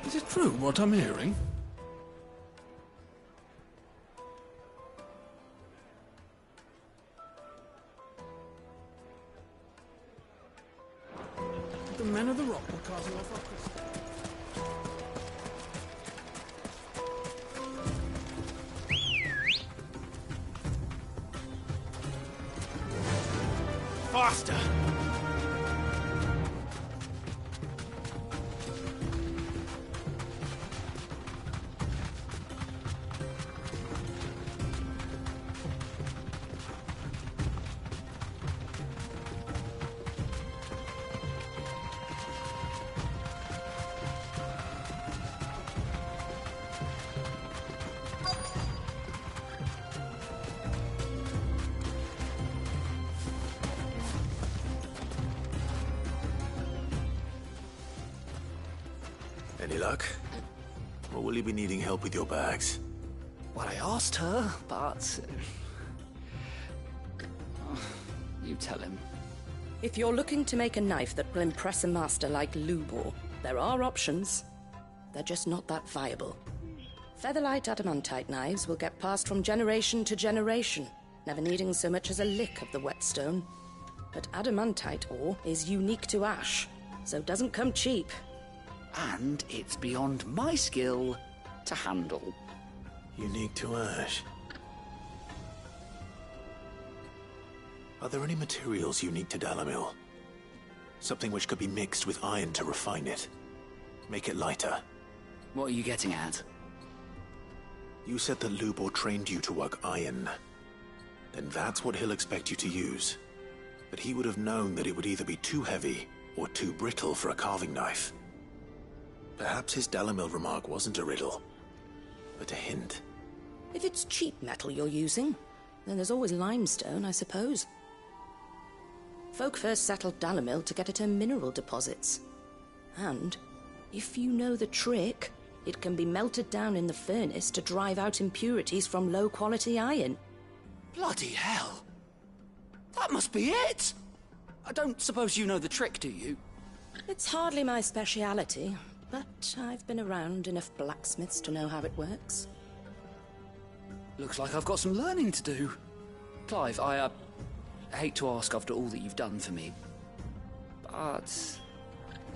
Is it true what I'm hearing? The men of the rock were carting off our crystal. faster! Any luck? Or will you be needing help with your bags? Well, I asked her, but... you tell him. If you're looking to make a knife that will impress a master like Lubor, there are options. They're just not that viable. Featherlight adamantite knives will get passed from generation to generation, never needing so much as a lick of the whetstone. But adamantite ore is unique to ash, so doesn't come cheap. And it's beyond my skill to handle. Unique to ash. Are there any materials unique to Dalamil? Something which could be mixed with iron to refine it. Make it lighter. What are you getting at? You said that Lubor trained you to work iron. Then that's what he'll expect you to use. But he would have known that it would either be too heavy or too brittle for a carving knife. Perhaps his Dalamil remark wasn't a riddle, but a hint. If it's cheap metal you're using, then there's always limestone, I suppose. Folk first settled Dalamil to get at her mineral deposits. And, if you know the trick, it can be melted down in the furnace to drive out impurities from low-quality iron. Bloody hell! That must be it! I don't suppose you know the trick, do you? It's hardly my speciality, but I've been around enough blacksmiths to know how it works. Looks like I've got some learning to do. Clive, I hate to ask after all that you've done for me, but...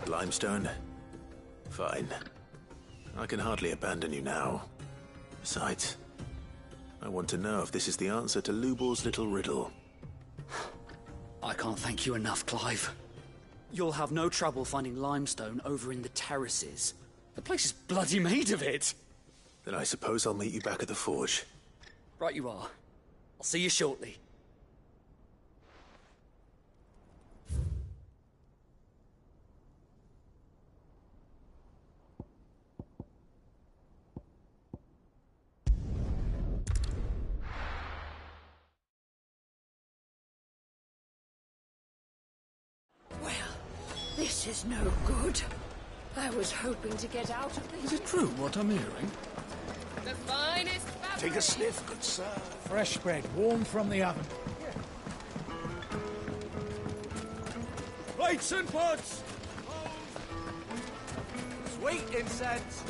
Limestone? Fine. I can hardly abandon you now. Besides, I want to know if this is the answer to Lubor's little riddle. I can't thank you enough, Clive. You'll have no trouble finding limestone over in the terraces. The place is bloody made of it. Then I suppose I'll meet you back at the forge. Right you are. I'll see you shortly. This is no good. I was hoping to get out of this. Is it true what I'm hearing? The finest fabric. Take a sniff, good sir. Fresh bread, warm from the oven. Plates and pots! Sweet incense!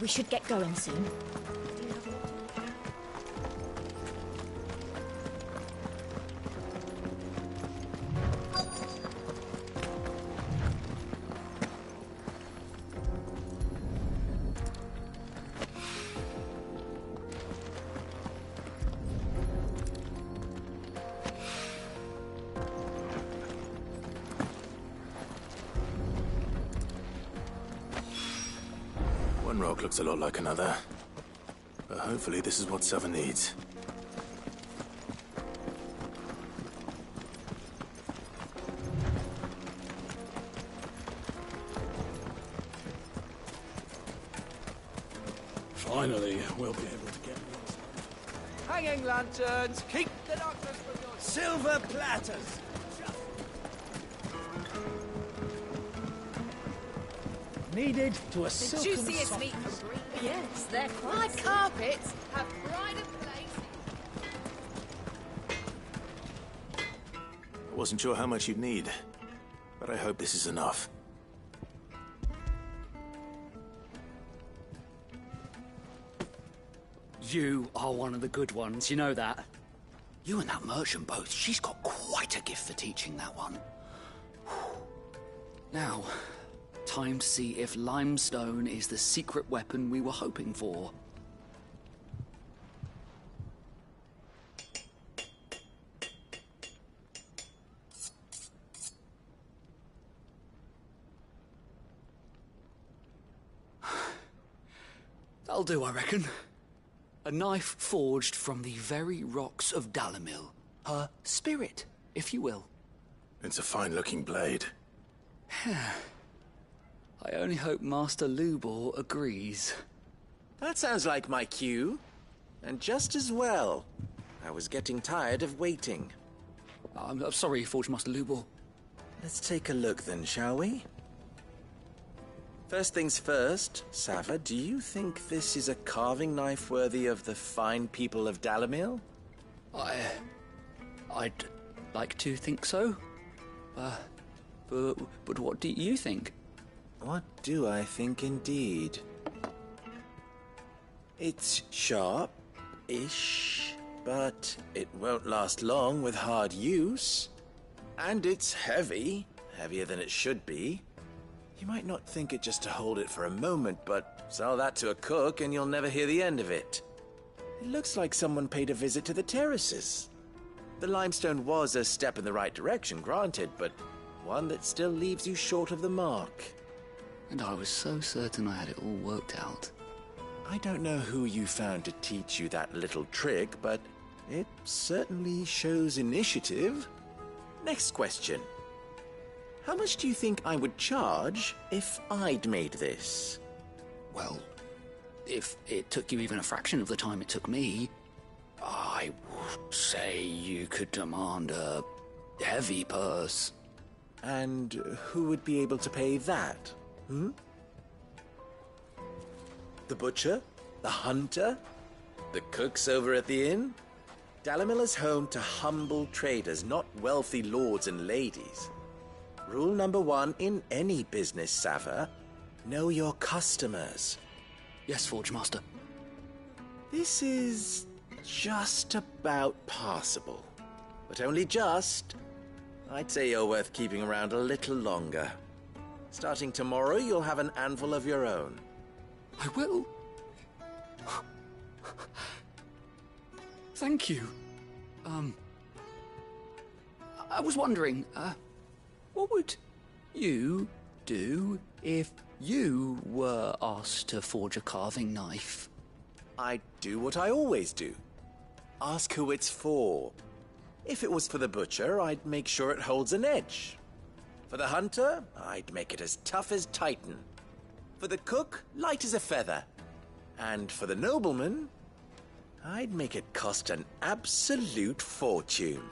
We should get going soon. One rock looks a lot like another. But hopefully this is what Sava needs. Finally, we'll be able to get Hanging lanterns, keep the darkness from your... Silver platters! Needed to a The silken juiciest soft- meat for green. Yes, they're my carpets have pride of place. I wasn't sure how much you'd need, but I hope this is enough. You are one of the good ones, you know that. You and that merchant both, she's got quite a gift for teaching that one. Now, time to see if limestone is the secret weapon we were hoping for. That'll do, I reckon. A knife forged from the very rocks of Dalamil. Her spirit, if you will. It's a fine-looking blade. I only hope Master Lubor agrees. That sounds like my cue. And just as well. I was getting tired of waiting. I'm sorry, Forge Master Lubor. Let's take a look then, shall we? First things first, Sava, do you think this is a carving knife worthy of the fine people of Dalamil? I'd like to think so. But what do you think? What do I think indeed? It's sharp-ish, but it won't last long with hard use. And it's heavy, heavier than it should be. You might not think it just to hold it for a moment, but sell that to a cook and you'll never hear the end of it. It looks like someone paid a visit to the terraces. The limestone was a step in the right direction, granted, but one that still leaves you short of the mark. And I was so certain I had it all worked out. I don't know who you found to teach you that little trick, but it certainly shows initiative. Next question. How much do you think I would charge if I'd made this? Well, if it took you even a fraction of the time it took me, I would say you could demand a heavy purse. And who would be able to pay that? The butcher? The hunter? The cooks over at the inn? Dalamil is home to humble traders, not wealthy lords and ladies. Rule number 1 in any business, Sava, know your customers. Yes, Forge Master. This is just about passable. But only just. I'd say you're worth keeping around a little longer. Starting tomorrow, you'll have an anvil of your own. I will. Thank you. I was wondering, what would you do if you were asked to forge a carving knife? I'd do what I always do. Ask who it's for. If it was for the butcher, I'd make sure it holds an edge. For the hunter, I'd make it as tough as Titan. For the cook, light as a feather. And for the nobleman, I'd make it cost an absolute fortune.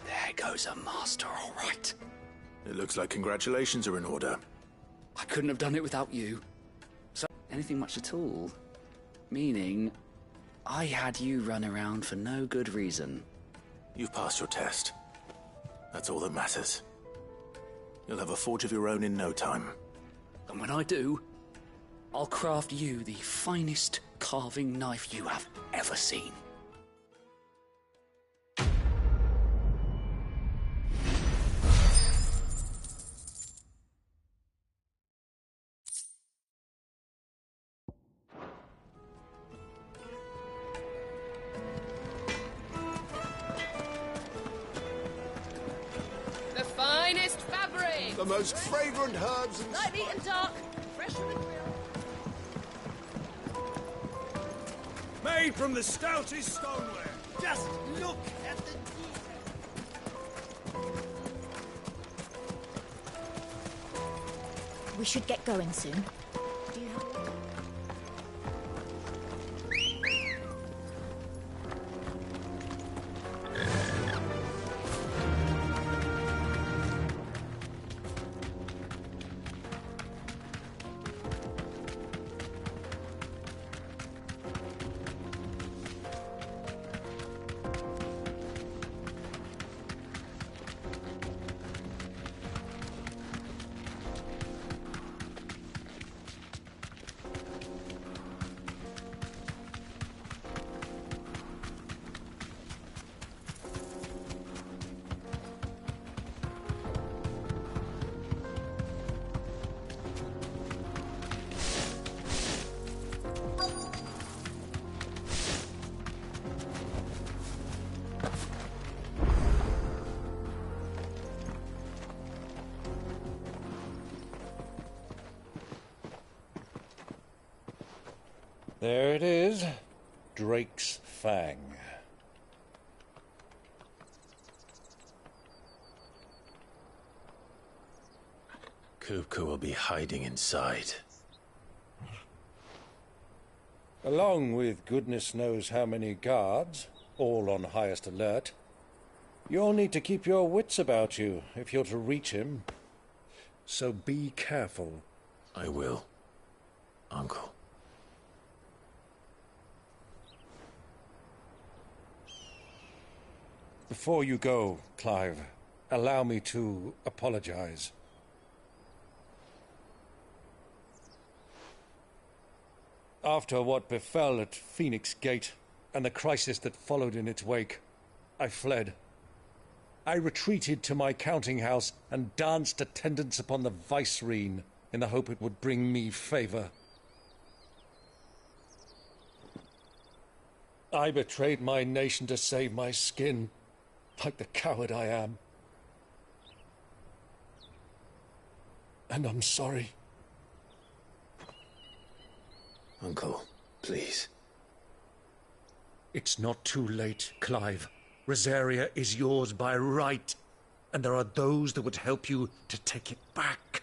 There goes a master, all right. It looks like congratulations are in order. I couldn't have done it without you. So, anything much at all. Meaning, I had you run around for no good reason. You've passed your test. That's all that matters. You'll have a forge of your own in no time. And when I do, I'll craft you the finest carving knife you have ever seen. The finest fabric! The most fragrant herbs and... Light, meat and dark, fresh from the grill. Made from the stoutest stoneware. Just look at the We should get going soon. Do you have... There it is. Drake's Fang. Kupka will be hiding inside. Along with goodness knows how many guards, all on highest alert. You'll need to keep your wits about you if you're to reach him. So be careful. I will, Uncle. Before you go, Clive, allow me to apologize. After what befell at Phoenix Gate and the crisis that followed in its wake, I fled. I retreated to my counting house and danced attendance upon the vicereine in the hope it would bring me favor. I betrayed my nation to save my skin, like the coward I am. And I'm sorry. Uncle, please. It's not too late, Clive. Rosaria is yours by right, and there are those that would help you to take it back.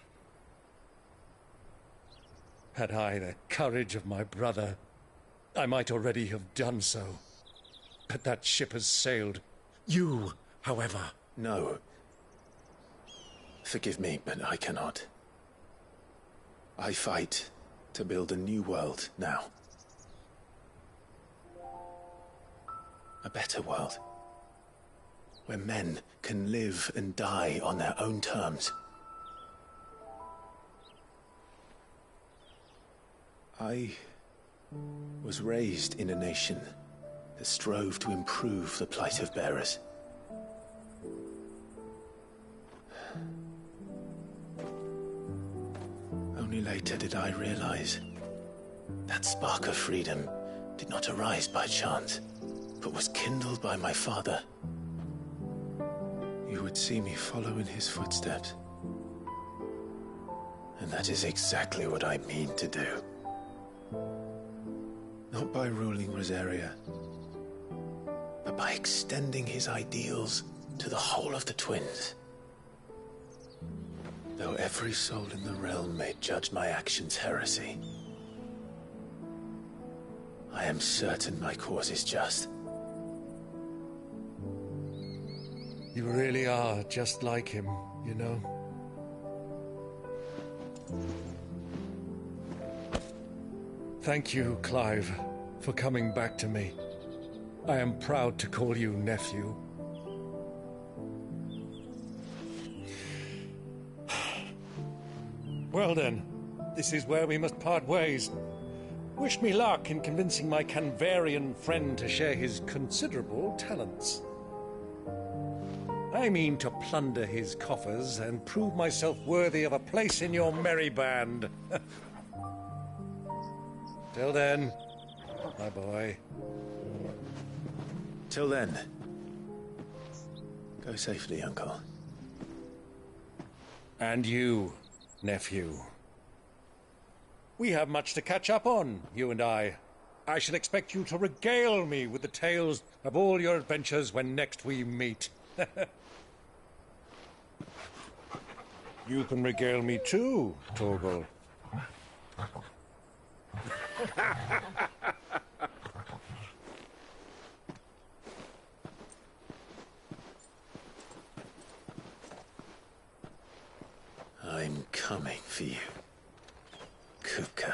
Had I the courage of my brother, I might already have done so. But that ship has sailed. You, however... No. Forgive me, but I cannot. I fight to build a new world now. A better world. Where men can live and die on their own terms. I was raised in a nation that strove to improve the plight of bearers. Only later did I realize that spark of freedom did not arise by chance, but was kindled by my father. You would see me follow in his footsteps. And that is exactly what I mean to do. Not by ruling Rosaria, but by extending his ideals to the whole of the twins. Though every soul in the realm may judge my actions heresy, I am certain my cause is just. You really are just like him, you know? Thank you, Clive, for coming back to me. I am proud to call you nephew. Well then, this is where we must part ways. Wish me luck in convincing my Canvarian friend to share his considerable talents. I mean to plunder his coffers and prove myself worthy of a place in your merry band. Till then, my boy. Till then, go safely, Uncle. And you, nephew. We have much to catch up on, you and I. I shall expect you to regale me with the tales of all your adventures when next we meet. You can regale me too, Torgal. I'm coming for you, Kupka.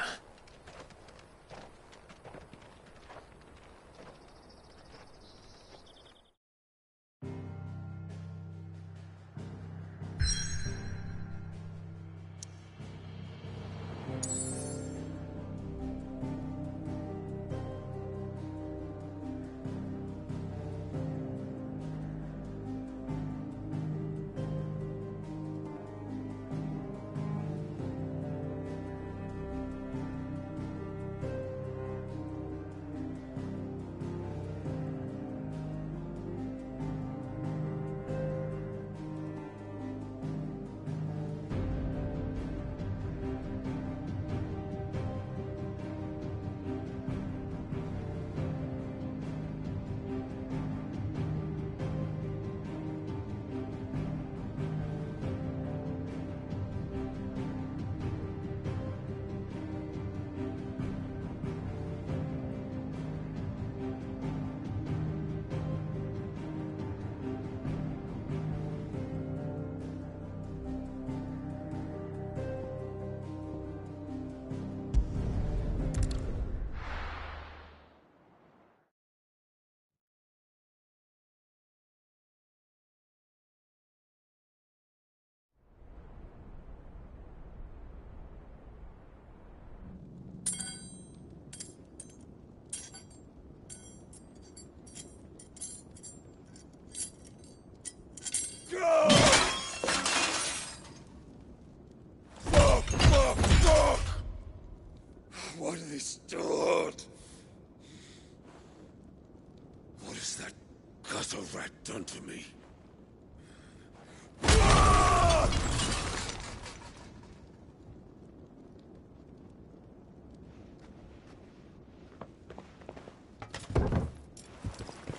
What a rat done to me.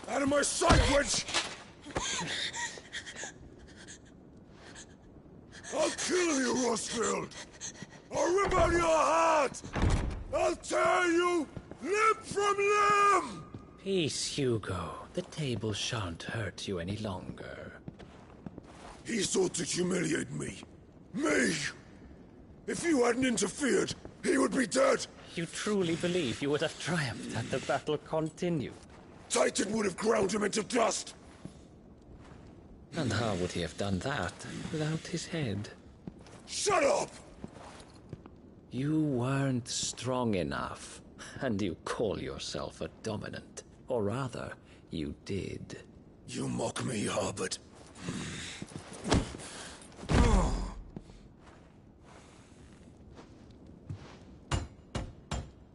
Out of my sight, witch! I'll kill you, Rosfield! I'll rip out your heart! I'll tear you limb from limb! Peace, Hugo. The table shan't hurt you any longer. He sought to humiliate me. Me! If you hadn't interfered, he would be dead! You truly believe you would have triumphed had the battle continued? Titan would have ground him into dust! And how would he have done that without his head? Shut up! You weren't strong enough, and you call yourself a dominant. Or rather, you did. You mock me, Harbert.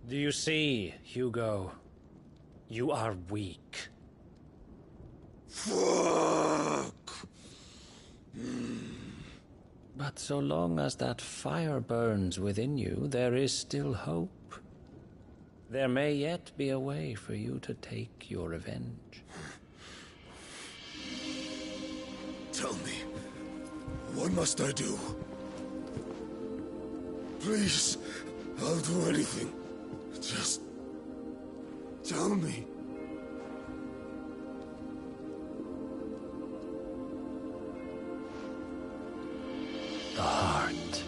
Do you see, Hugo? You are weak. Fuck! But so long as that fire burns within you, there is still hope. There may yet be a way for you to take your revenge. Tell me, what must I do? Please, I'll do anything. Just tell me. The heart.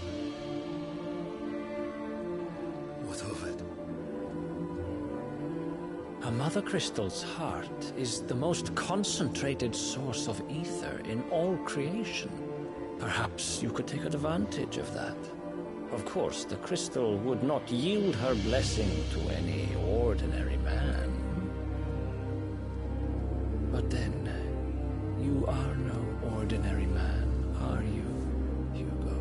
What of it? A Mother Crystal's heart is the most concentrated source of ether in all creation. Perhaps you could take advantage of that. Of course, the crystal would not yield her blessing to any ordinary man. But then, you are no ordinary man, are you, Hugo?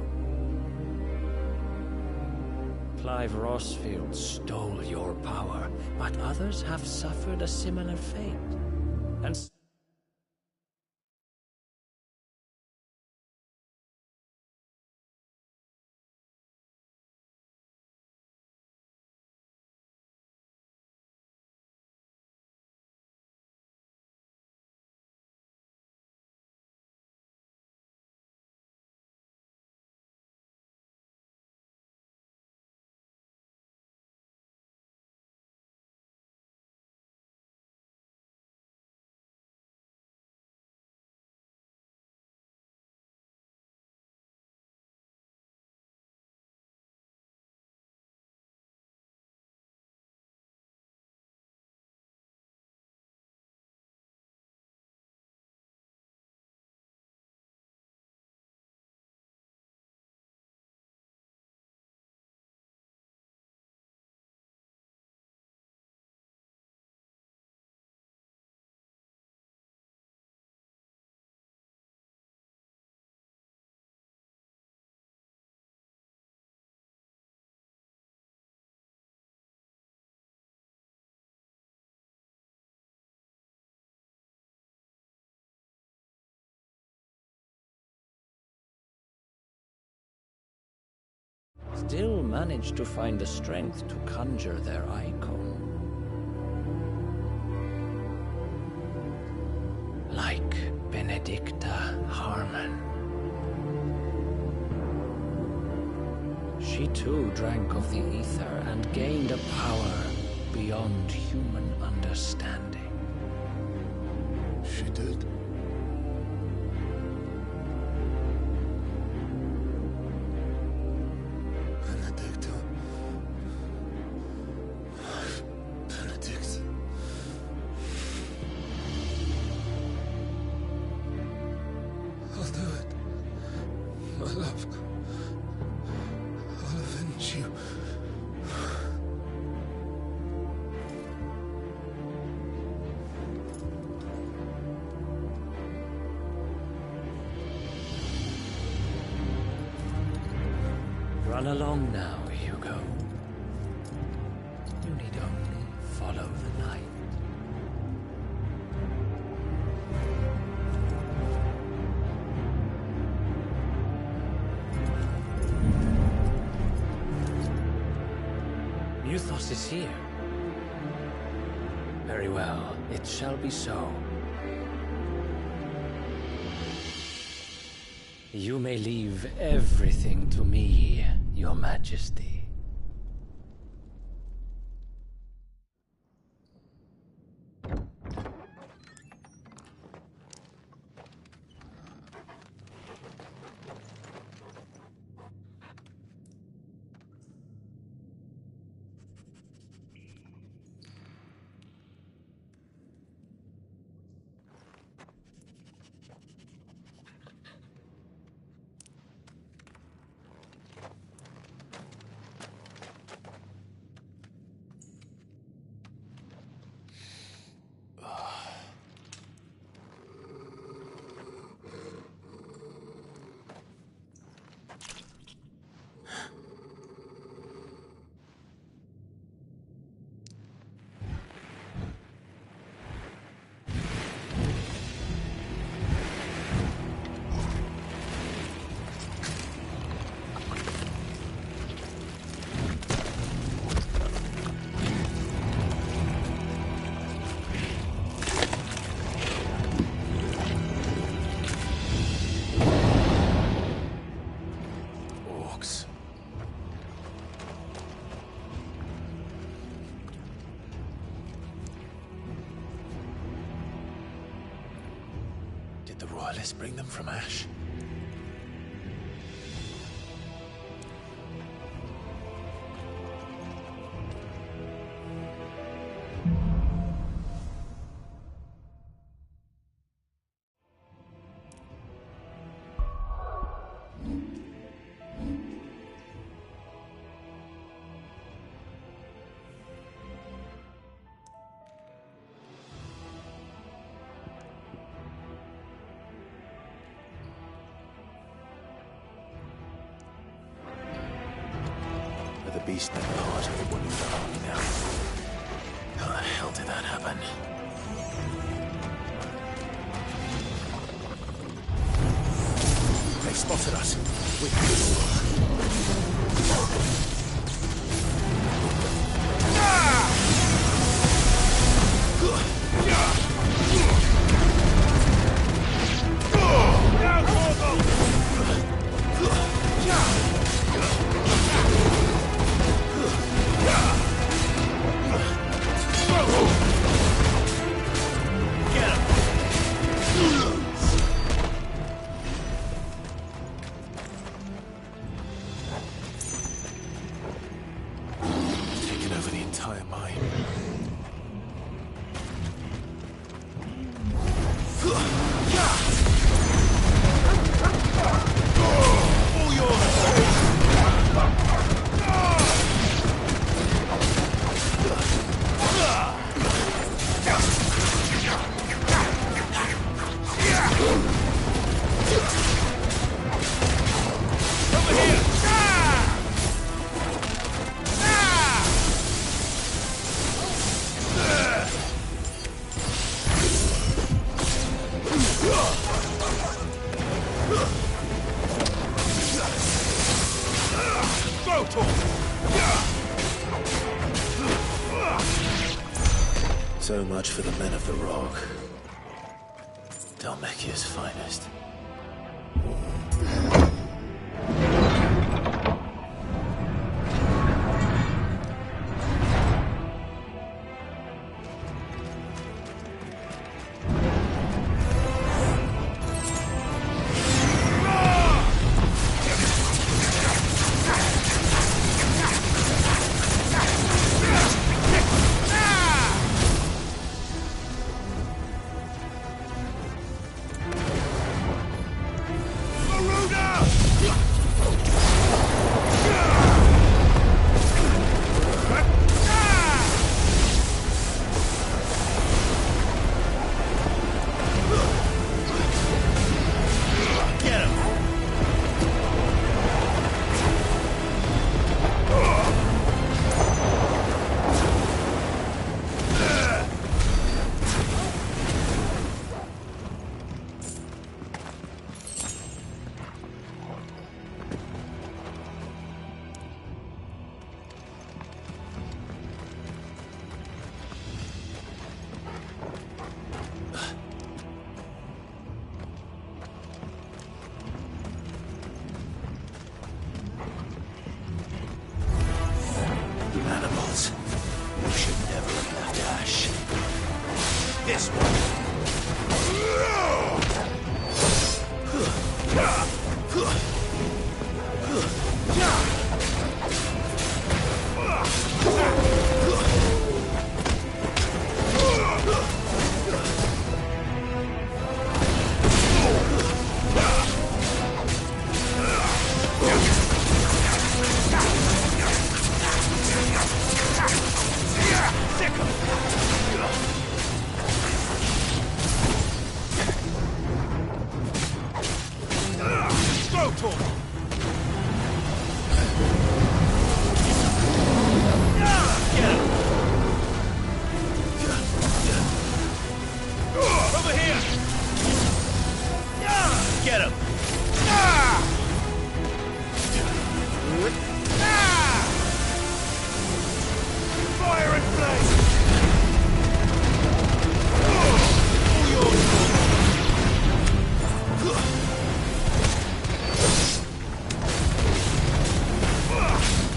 Clive Rosfield stole your power, but others have suffered a similar fate. And still managed to find the strength to conjure their icon. Like Benedicta Harmon. She too drank of the ether and gained a power beyond human understanding. She did. Run along now, Hugo. You need only follow the light. Euthos is here. Very well, it shall be so. You may leave everything to me, Your Majesty. Did the Royalists bring them from Ash? The beast in the heart of the Waluda army now. How the hell did that happen? They spotted us. So much for the men of the Rock. Dhalmekia's finest.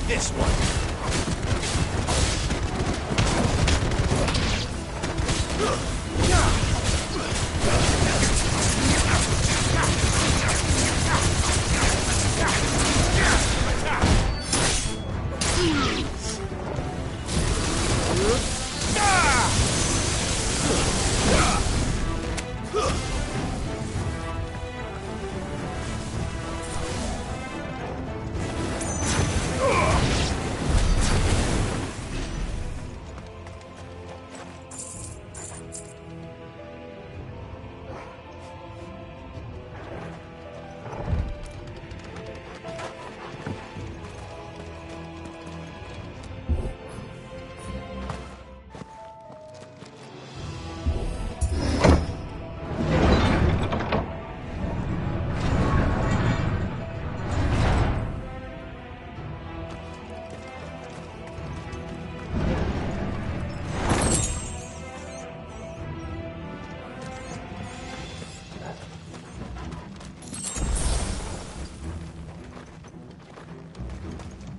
This one.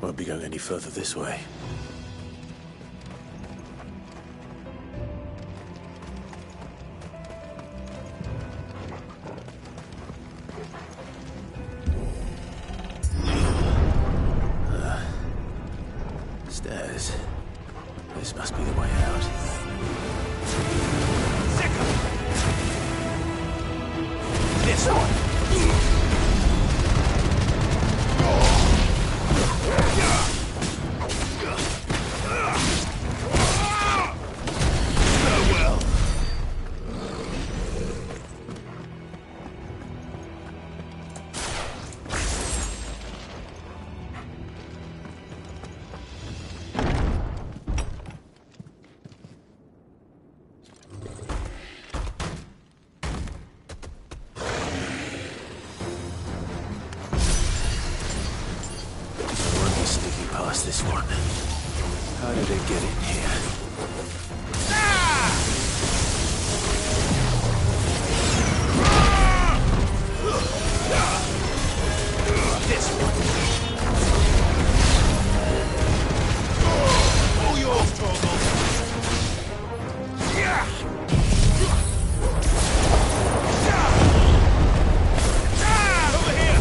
Won't be going any further this way. Stairs. This must be the way out. This one. Past this one. How did it get in here? This one. All yours, Torgal. Over here.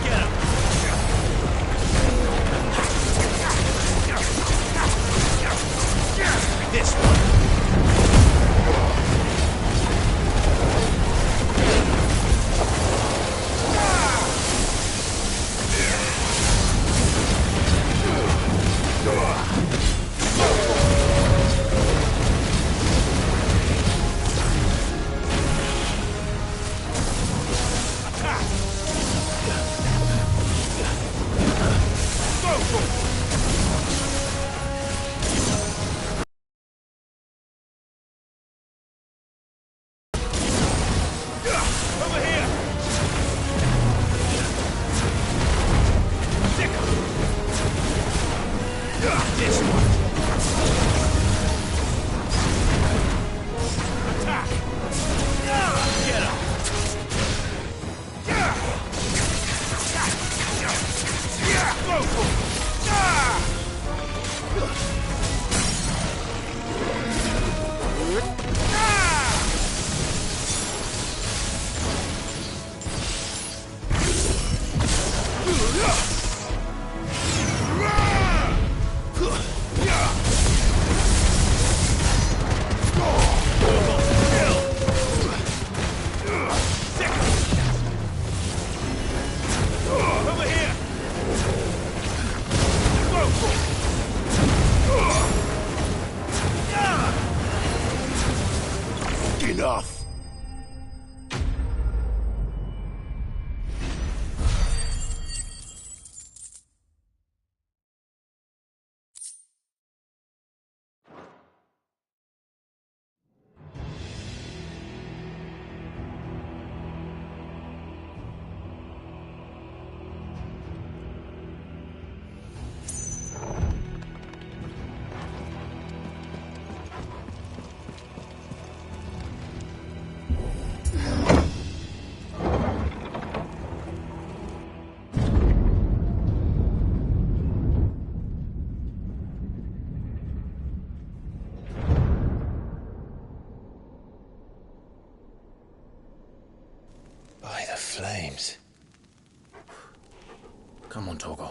Get him. This one. Enough! Come on, Togo.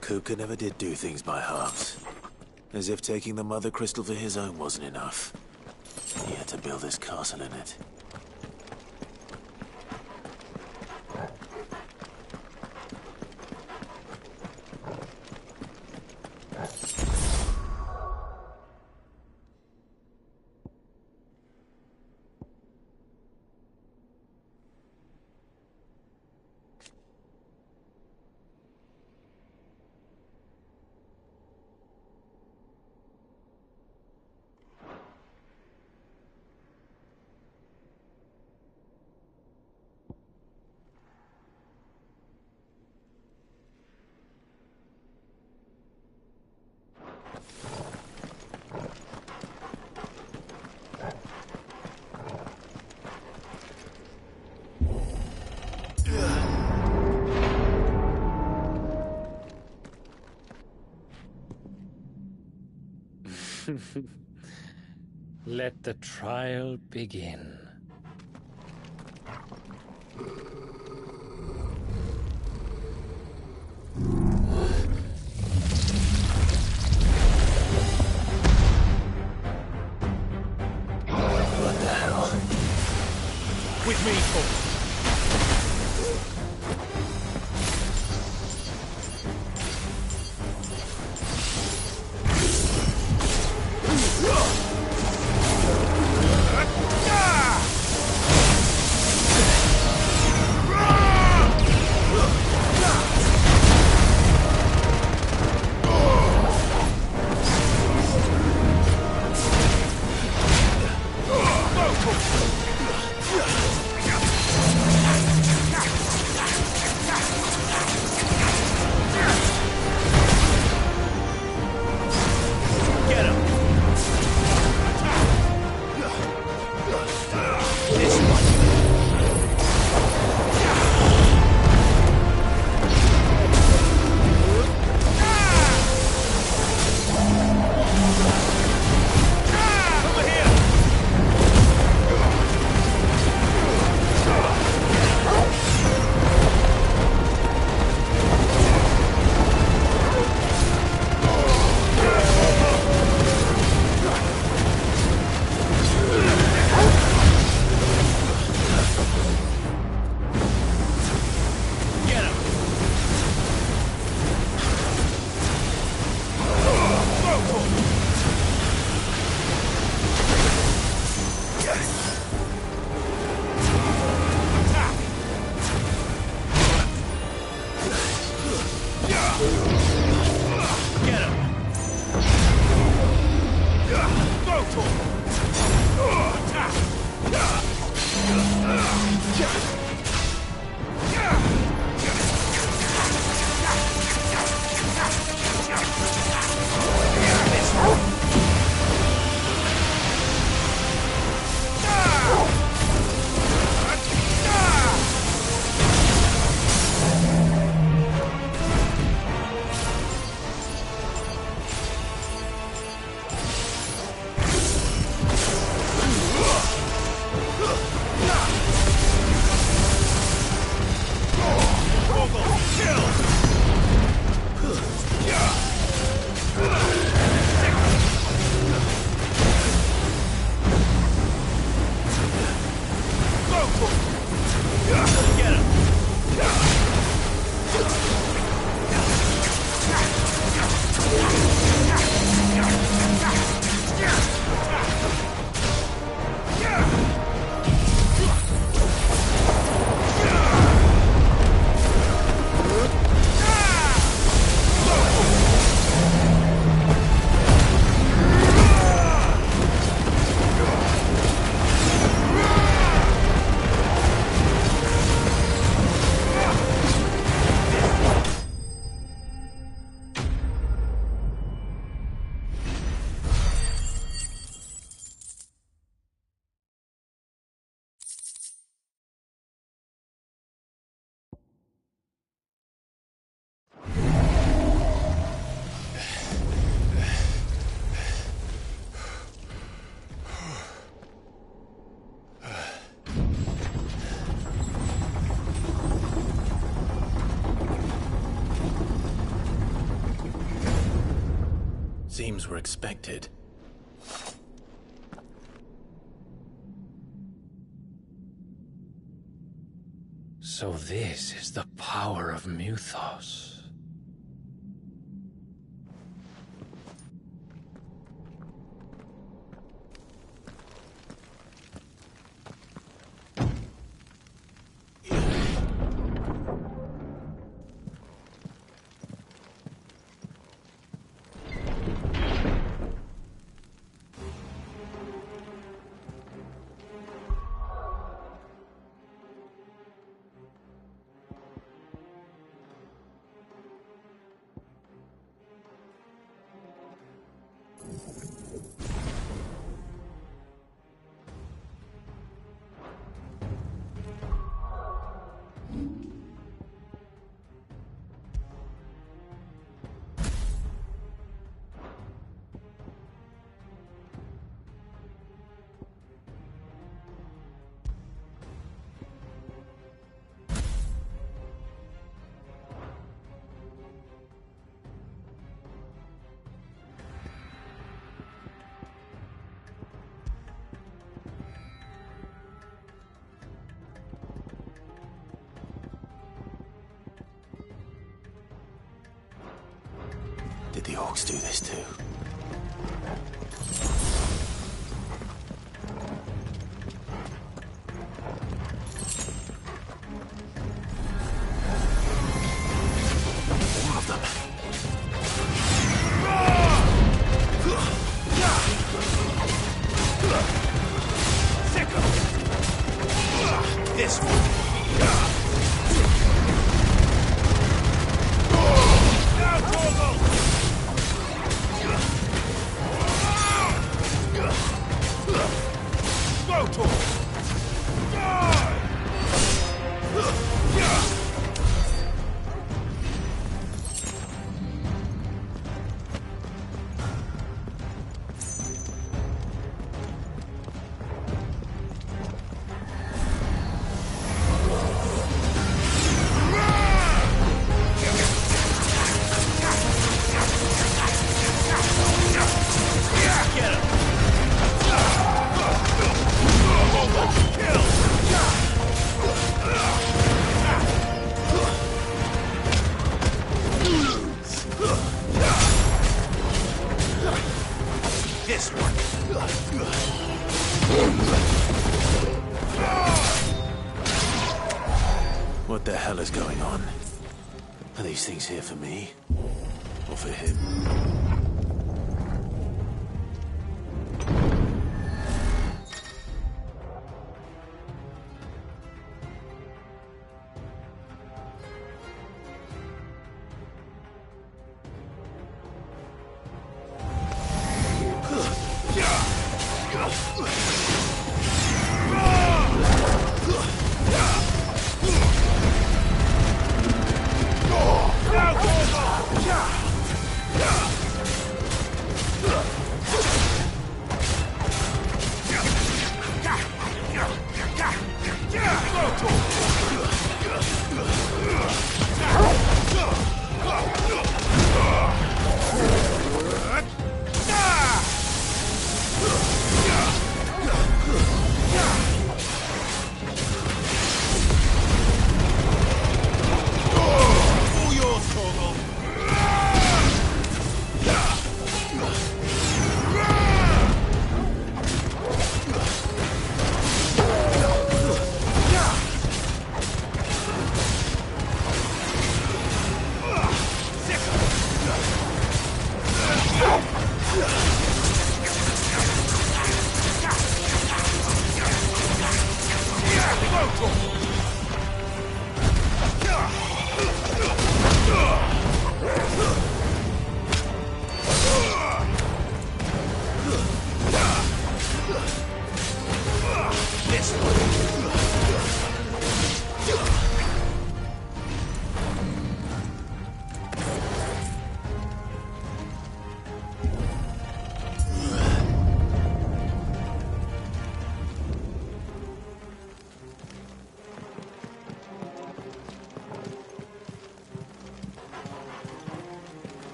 Kuka never did do things by halves. As if taking the Mother Crystal for his own wasn't enough. He had to build his castle in it. Let the trial begin. What the hell? With me, folks. Seems we're expected. So this is the power of Muthos. Did the orcs do this too? More of them. This one. This one. What the hell is going on? Are these things here for me? Or for him?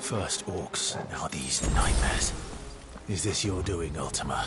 First orcs, now these nightmares. Is this your doing, Ultima?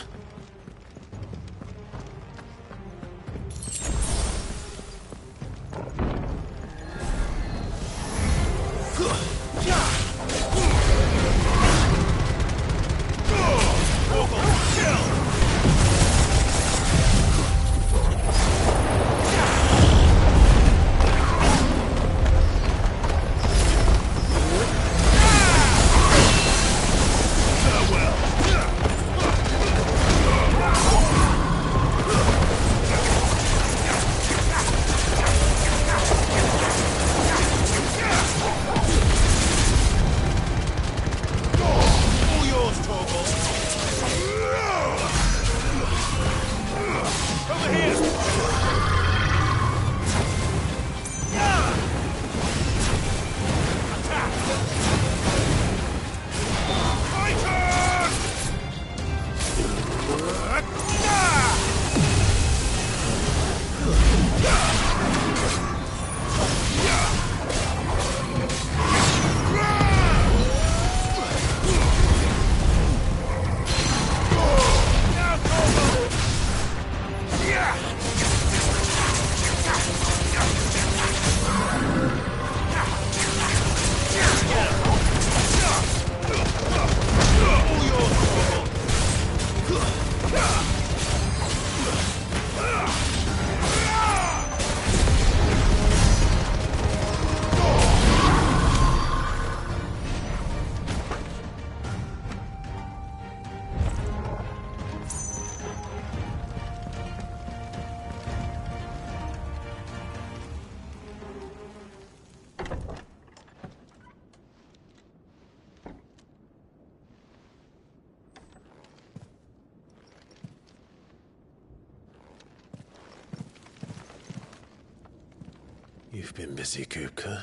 You've been busy, Kupka.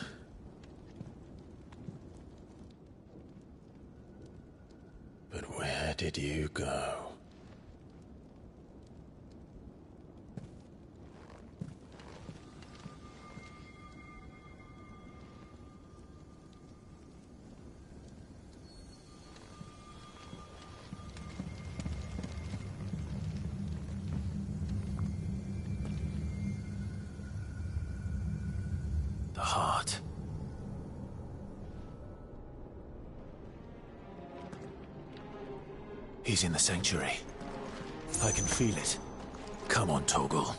But where did you go? The heart. He's in the sanctuary. I can feel it. Come on, Torgal.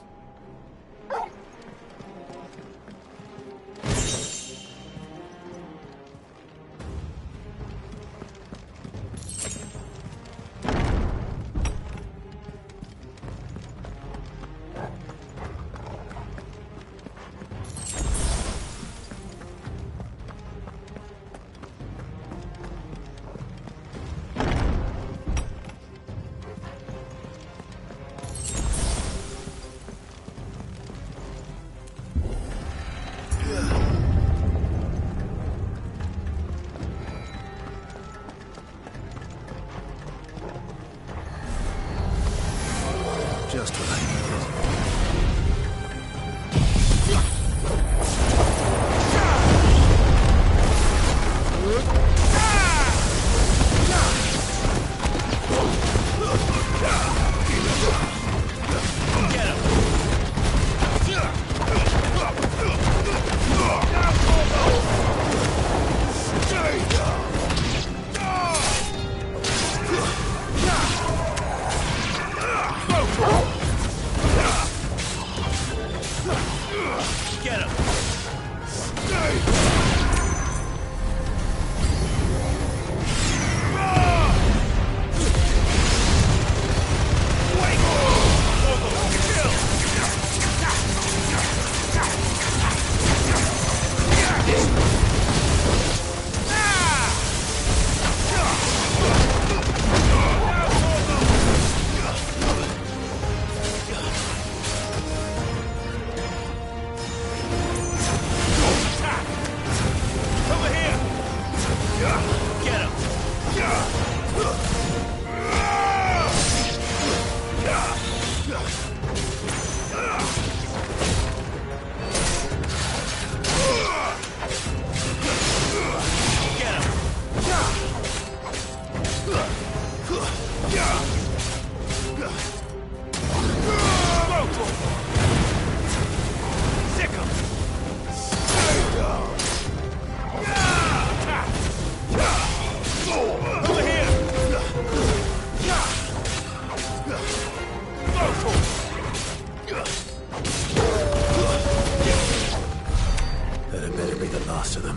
better be the last of them.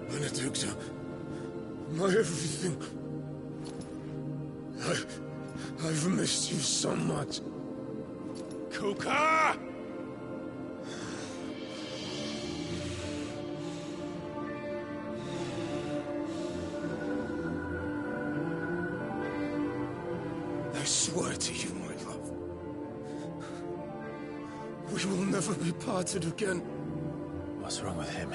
Benedicta, my everything. I've missed you so much. Kuka! I swear to you, my love, we will never be parted again. What's wrong with him?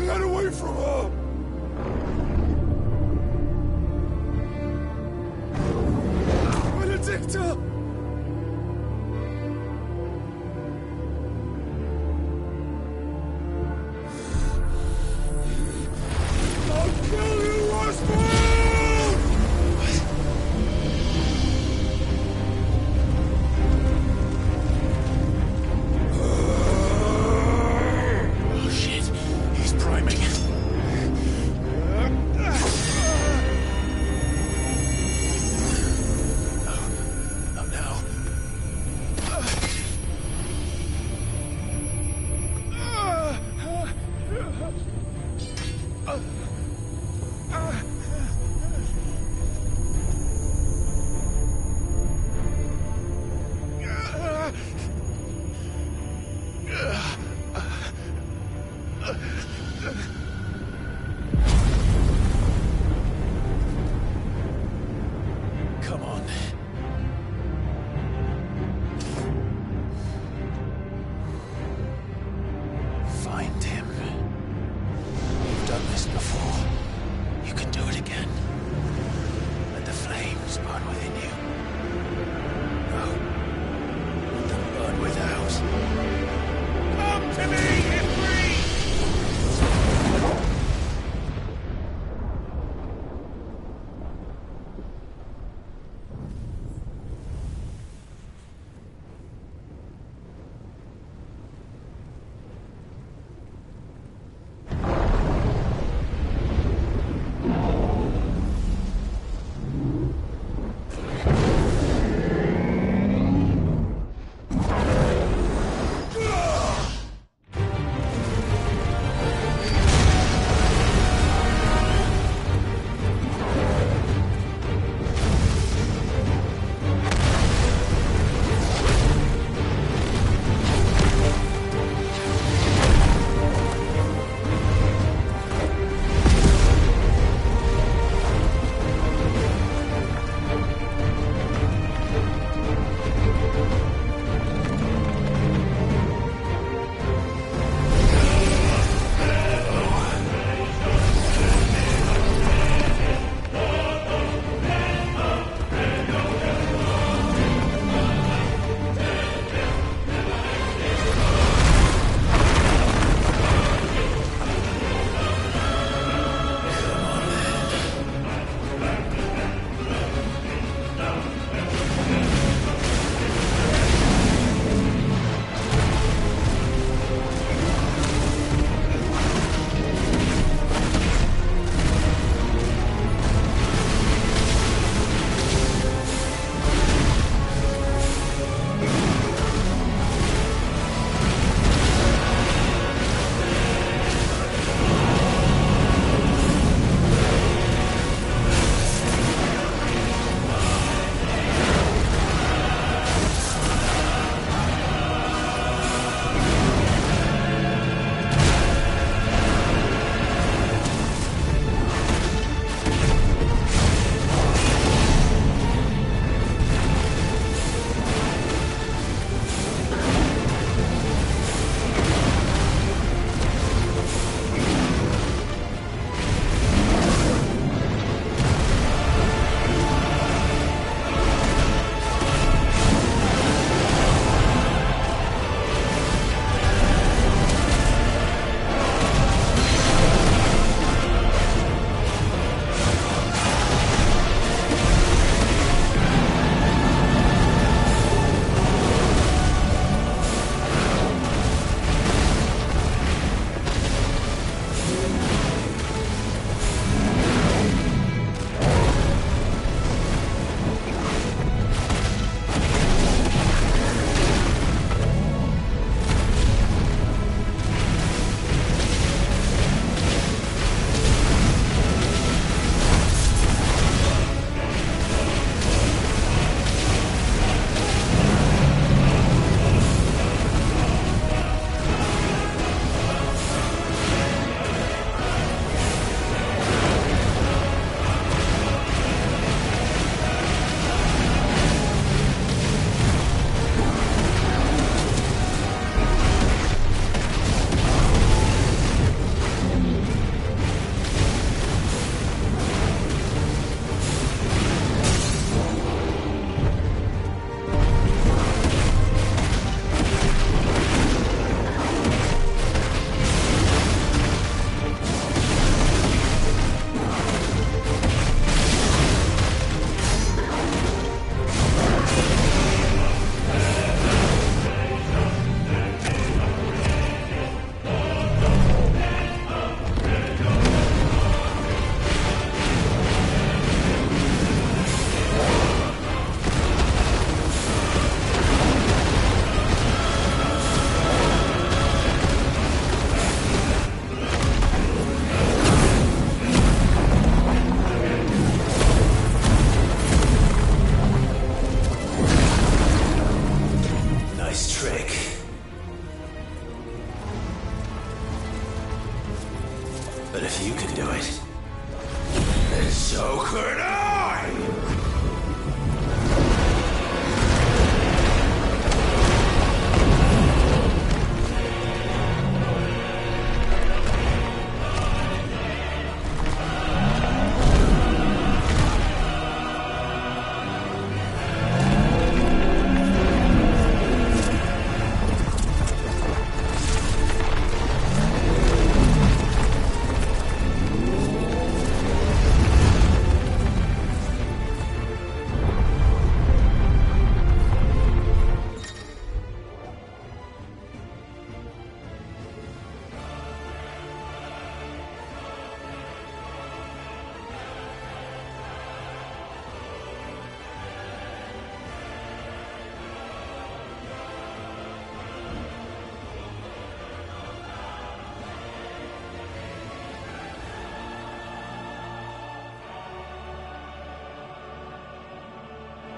Get away from her! Benedicta! I'll kill you, Roswell! Oh shit, he's priming. Not now. Come on. Find him. You've done this before. You can do it again. Let the flames burn within you. No. Let them burn without. Come to me, Ifrit!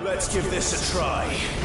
Let's give this a try.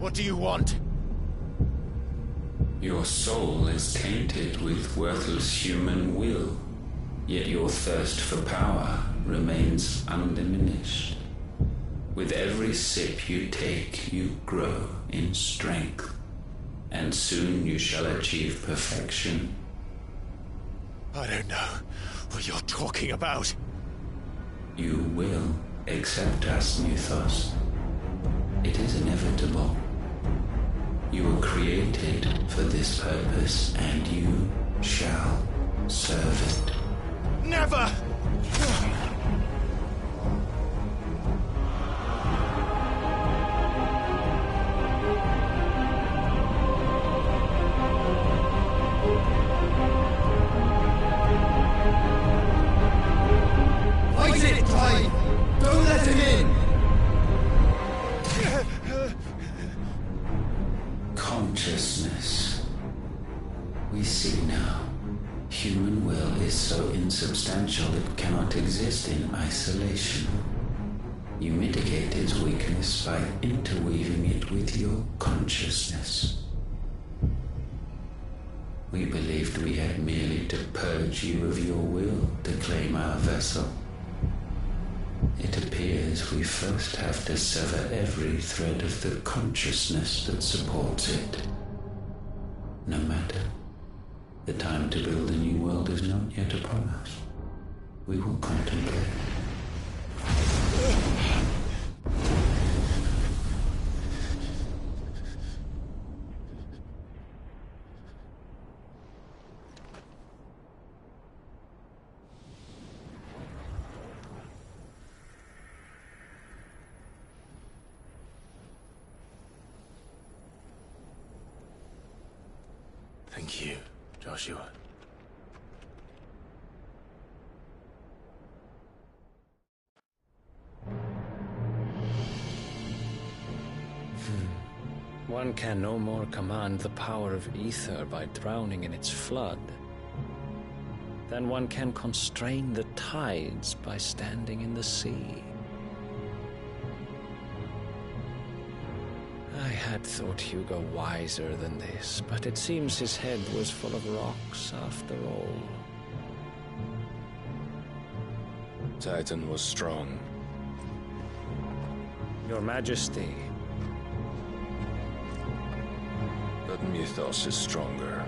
What do you want? Your soul is tainted with worthless human will, yet your thirst for power remains undiminished. With every sip you take, you grow in strength, and soon you shall achieve perfection. I don't know what you're talking about. You will accept us, Mythos. It is inevitable. You were created for this purpose, and you shall serve it. Never! Fight it, Clive! Don't let him in! Consciousness. We see now. Human will is so insubstantial it cannot exist in isolation. You mitigate its weakness by interweaving it with your consciousness. We believed we had merely to purge you of your will to claim our vessel. It appears we first have to sever every thread of the consciousness that supports it. No matter. The time to build a new world is not yet upon us. We will contemplate. Thank you, Joshua. One can no more command the power of ether by drowning in its flood than one can constrain the tides by standing in the sea. I had thought Hugo wiser than this, but it seems his head was full of rocks after all. Titan was strong. Your Majesty. But Mythos is stronger.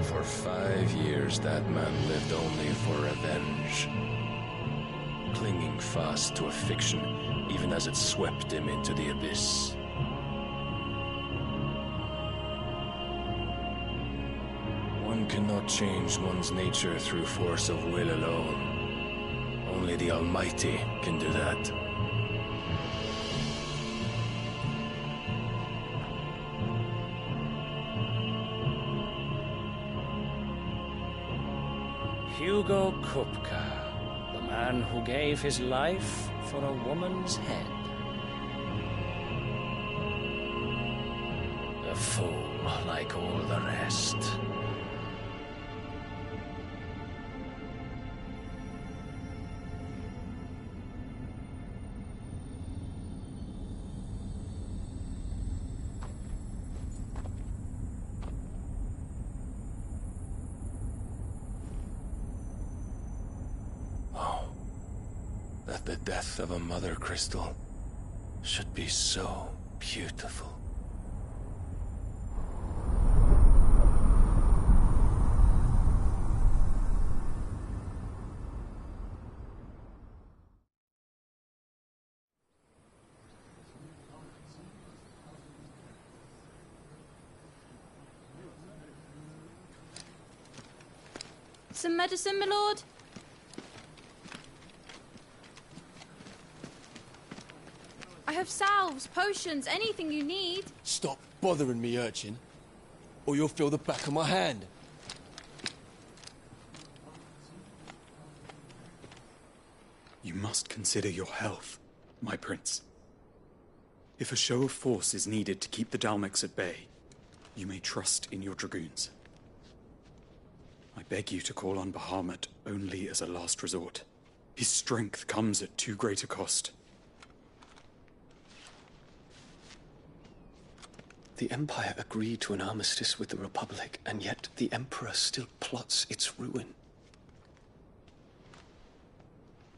For 5 years, that man lived only for revenge. Clinging fast to a fiction, even as it swept him into the abyss. One cannot change one's nature through force of will alone. Only the Almighty can do that. Hugo Kupka, the man who gave his life for a woman's head. A fool like all the rest. That the death of a mother crystal should be so beautiful. Some medicine, my lord? I have salves, potions, anything you need. Stop bothering me, urchin, or you'll feel the back of my hand. You must consider your health, my prince. If a show of force is needed to keep the Dalmex at bay, you may trust in your dragoons. I beg you to call on Bahamut only as a last resort. His strength comes at too great a cost. The Empire agreed to an armistice with the Republic, and yet the Emperor still plots its ruin.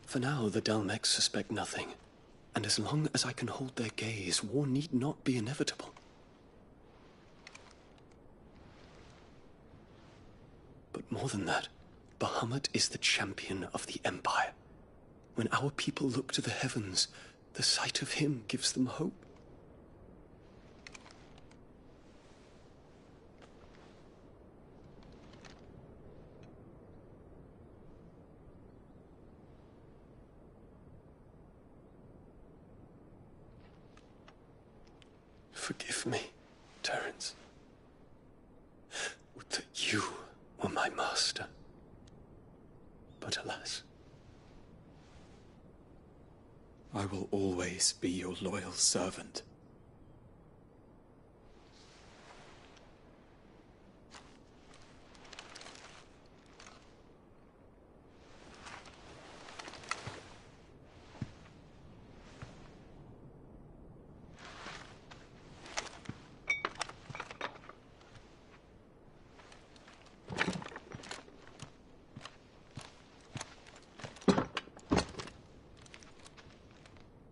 For now, the Dalmex suspect nothing, and as long as I can hold their gaze, war need not be inevitable. But more than that, Bahamut is the champion of the Empire. When our people look to the heavens, the sight of him gives them hope. Forgive me, Terence. Would that you were my master. But alas. I will always be your loyal servant.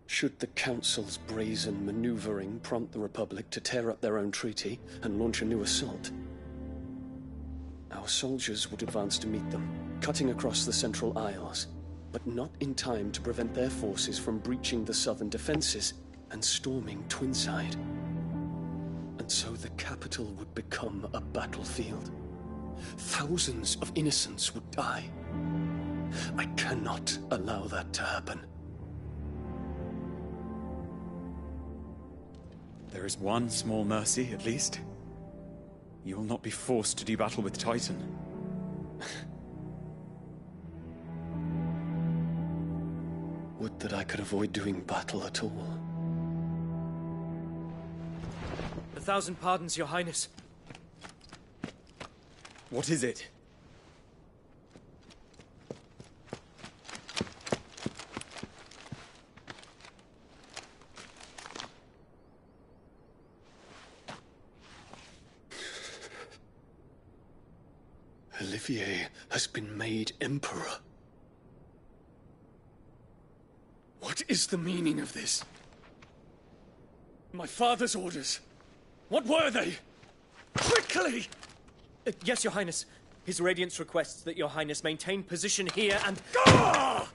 Should the Council's brazen maneuvering prompt the Republic to tear up their own treaty and launch a new assault, our soldiers would advance to meet them, cutting across the Central Isles, but not in time to prevent their forces from breaching the southern defenses and storming Twinside. And so the capital would become a battlefield. Thousands of innocents would die. I cannot allow that to happen. There is one small mercy, at least. You will not be forced to do battle with Titan. Would that I could avoid doing battle at all. 1,000 pardons, Your Highness. What is it? Olivier has been made Emperor. What is the meaning of this? My father's orders. What were they? Quickly! Yes, Your Highness. His Radiance requests that Your Highness maintain position here and... Ah!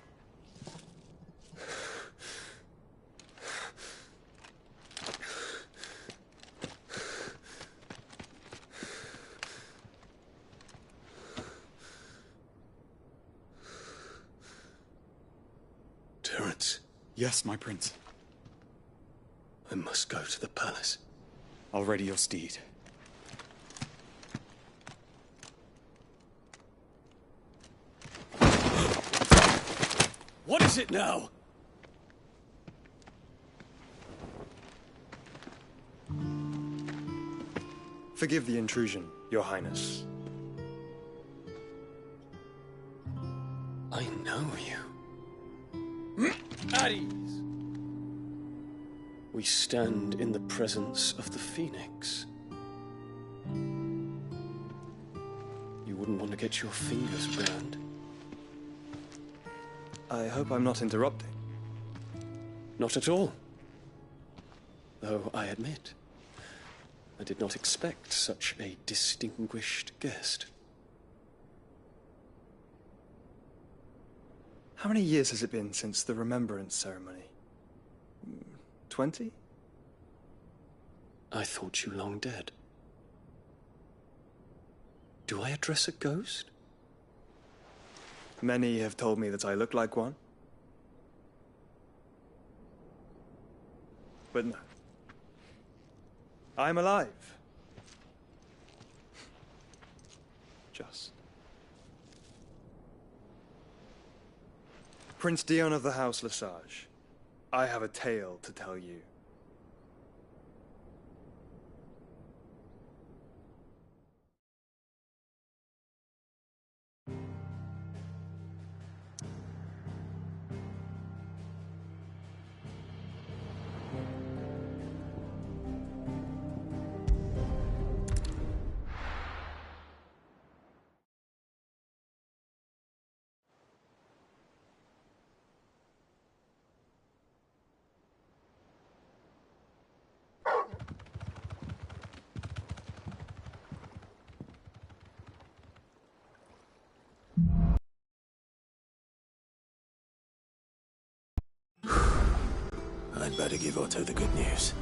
Terence. Yes, my prince. I must go to the palace. I'll ready your steed. What is it now? Forgive the intrusion, Your Highness. I know you. At ease. We stand in the presence of the Phoenix. You wouldn't want to get your fingers burned. I hope I'm not interrupting. Not at all. Though I admit, I did not expect such a distinguished guest. How many years has it been since the Remembrance ceremony? 20? I thought you long dead. Do I address a ghost? Many have told me that I look like one. But no. I'm alive. Just. Prince Dion of the House Lesage, I have a tale to tell you. Gorto the good news.